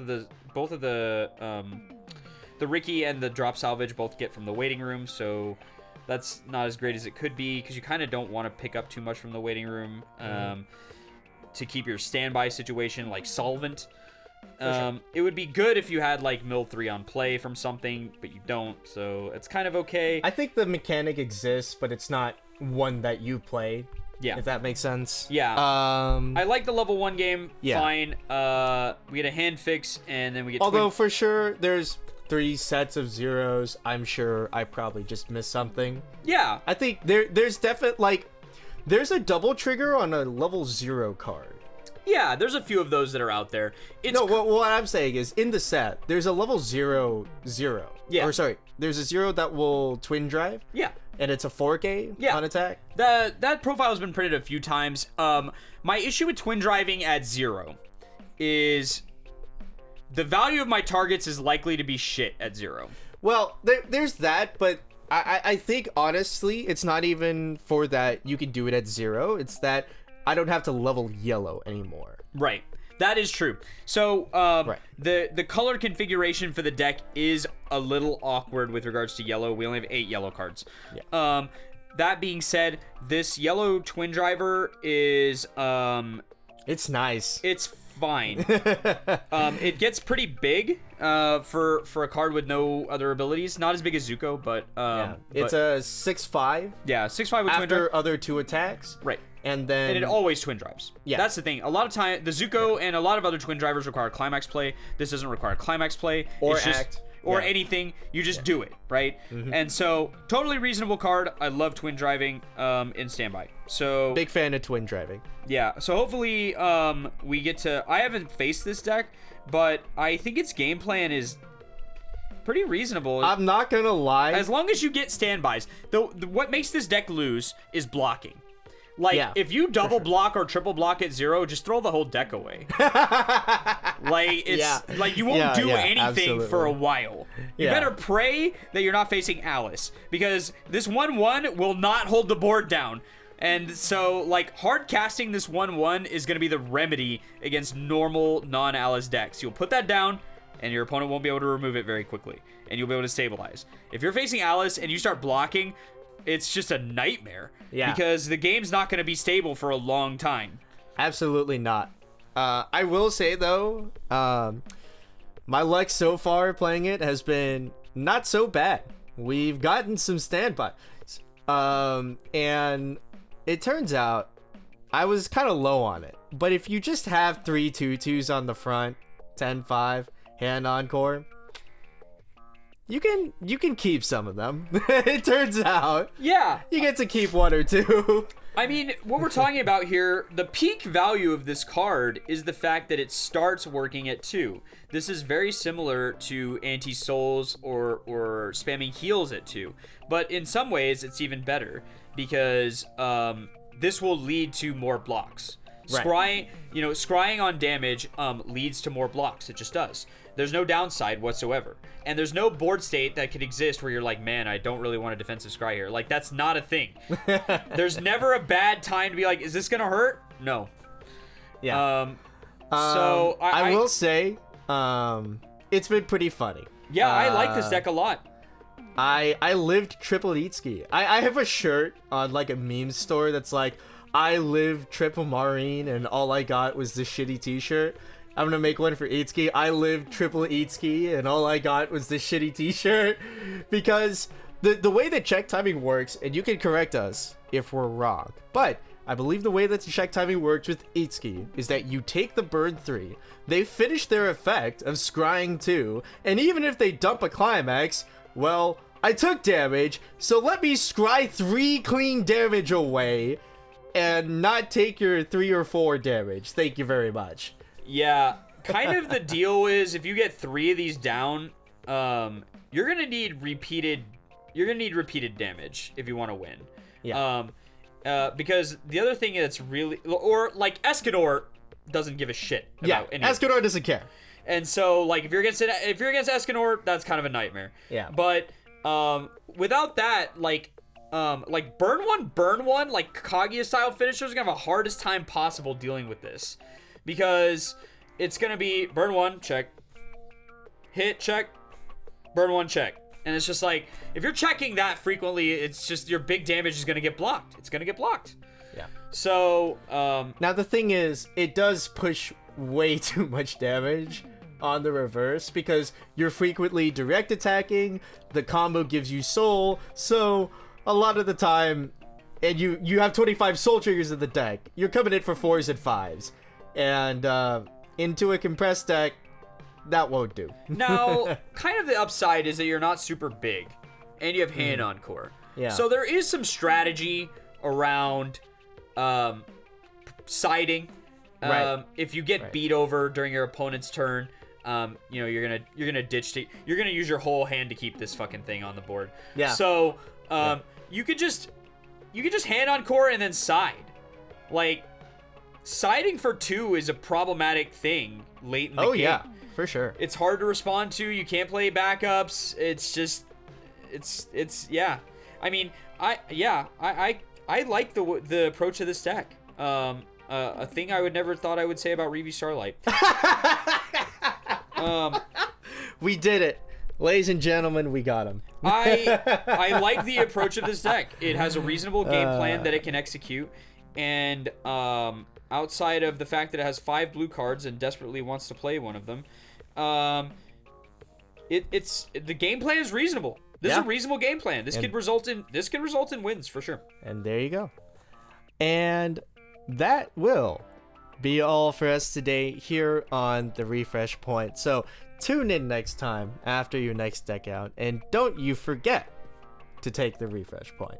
of the Ricky and the drop salvage both get from the waiting room, so that's not as great as it could be because you kind of don't want to pick up too much from the waiting room. To keep your standby situation solvent. Sure. It would be good if you had mill 3 on play from something, but you don't, so it's kind of okay. I think the mechanic exists, but it's not one that you play. Yeah. If that makes sense. Yeah. I like the level 1 game. Yeah. Fine. We get a hand fix, and then we get Although for sure there's 3 sets of 0s. I'm sure I probably just missed something. Yeah. I think there's definitely there's a double trigger on a level 0 card. Yeah, there's a few of those that are out there. No, what I'm saying is, in the set, there's a level 0, 0. Yeah. Or sorry, there's a 0 that will twin drive. Yeah. And it's a 4K on attack. That profile has been printed a few times. My issue with twin driving at 0 is the value of my targets is likely to be shit at 0. Well, there's that, but I think, honestly, it's not even for that you can do it at 0. It's that I don't have to level yellow anymore. Right. That is true. So, Right. the color configuration for the deck is a little awkward with regards to yellow. We only have 8 yellow cards. Yeah. That being said, this yellow twin driver is, It's nice. it's fine. It gets pretty big, for a card with no other abilities. Not as big as Zuko, but, It's a 6/5 yeah, 6/5 with twin drive. after other 2 attacks. Right. And then... And it always twin drives. Yeah. That's the thing. A lot of time, the Zuko and a lot of other twin drivers require climax play. This doesn't require climax play. Or It's just, act. or Yeah. anything. You just do it, right? And so, totally reasonable card. I love twin driving in standby. So, Big fan of twin driving. yeah. So hopefully we get to... I haven't faced this deck, but I think its game plan is pretty reasonable. I'm not gonna lie. As long as you get standbys. What makes this deck lose is blocking. Like, Yeah, if you double block or triple block at 0, just throw the whole deck away. Like, it's Yeah. like you won't do anything absolutely. for a while. You Yeah. better pray that you're not facing Alice, because this 1/1 will not hold the board down. And so, like, hard casting this 1/1 is going to be the remedy against normal non-Alice decks. You'll put that down, and your opponent won't be able to remove it very quickly, and you'll be able to stabilize. If you're facing Alice and you start blocking, it's just a nightmare. Yeah. Because the game's not going to be stable for a long time. Absolutely not. I will say, though, my luck so far playing it has been not so bad. We've gotten some standbys. And it turns out I was kind of low on it. But if you just have 3 2/2s on the front, 10-5, hand encore, you can keep some of them. It turns out. Yeah. You get to keep 1 or 2. I mean, what we're talking about here, the peak value of this card is the fact that it starts working at 2. This is very similar to anti-souls or spamming heals at 2. But in some ways, it's even better because this will lead to more blocks. Right. Scrying on damage leads to more blocks. It just does. There's no downside whatsoever. And there's no board state that could exist where you're like, man, I don't really want a defensive scry here. Like, that's not a thing. There's never a bad time to be like, is this going to hurt? No. Yeah. So I will say, it's been pretty funny. Yeah, I like this deck a lot. I lived triple Itsuki. I have a shirt on like a meme store that's like, I lived triple Marine and all I got was this shitty t-shirt. I'm gonna make one for Itsuki. I lived triple Itsuki and all I got was this shitty t-shirt. Because the way that check timing works, and you can correct us if we're wrong, but I believe the way that the check timing works with Itsuki is that you take the burn 3, they finish their effect of scrying 2, and even if they dump a climax, well, I took damage, so let me scry 3 clean damage away and not take your 3 or 4 damage. Thank you very much. Yeah, kind of the deal is if you get 3 of these down, you're gonna need repeated damage if you want to win. Yeah. Because the other thing that's really, or like Escanor doesn't give a shit about any of Escanor doesn't care. And so, like, if you're against Escanor, that's kind of a nightmare. Yeah. But without that, like burn one, like Kaguya style finishers are gonna have a hardest time possible dealing with this, because it's gonna be burn 1, check, hit, check, burn 1, check, and it's just like, if you're checking that frequently, it's just your big damage is gonna get blocked. It's gonna get blocked. Yeah. So now the thing is, it does push way too much damage on the reverse because you're frequently direct attacking, the combo gives you soul, so a lot of the time, and you have 25 soul triggers in the deck, you're coming in for 4s and 5s, and into a compressed deck, that won't do. Now, kind of the upside is that you're not super big, and you have hand encore. Yeah. So there is some strategy around siding Right. If you get beat over during your opponent's turn, you're gonna you're gonna use your whole hand to keep this fucking thing on the board. Yeah. So you could just hand on core and then side. Like, siding for 2 is a problematic thing late in the game. Oh yeah, for sure. It's hard to respond to. You can't play backups. It's just, it's yeah. I mean, I like the approach of this deck. A thing I would never thought I would say about Reeve Starlight. We did it, ladies and gentlemen. We got him. I like the approach of this deck. It has a reasonable game plan that it can execute, and outside of the fact that it has 5 blue cards and desperately wants to play one of them, it's the game plan is reasonable. This is a reasonable game plan. This could result in wins for sure. And there you go. And that will be all for us today here on the Refresh Point. So tune in next time after your next deck out, and don't you forget to take the Refresh Point.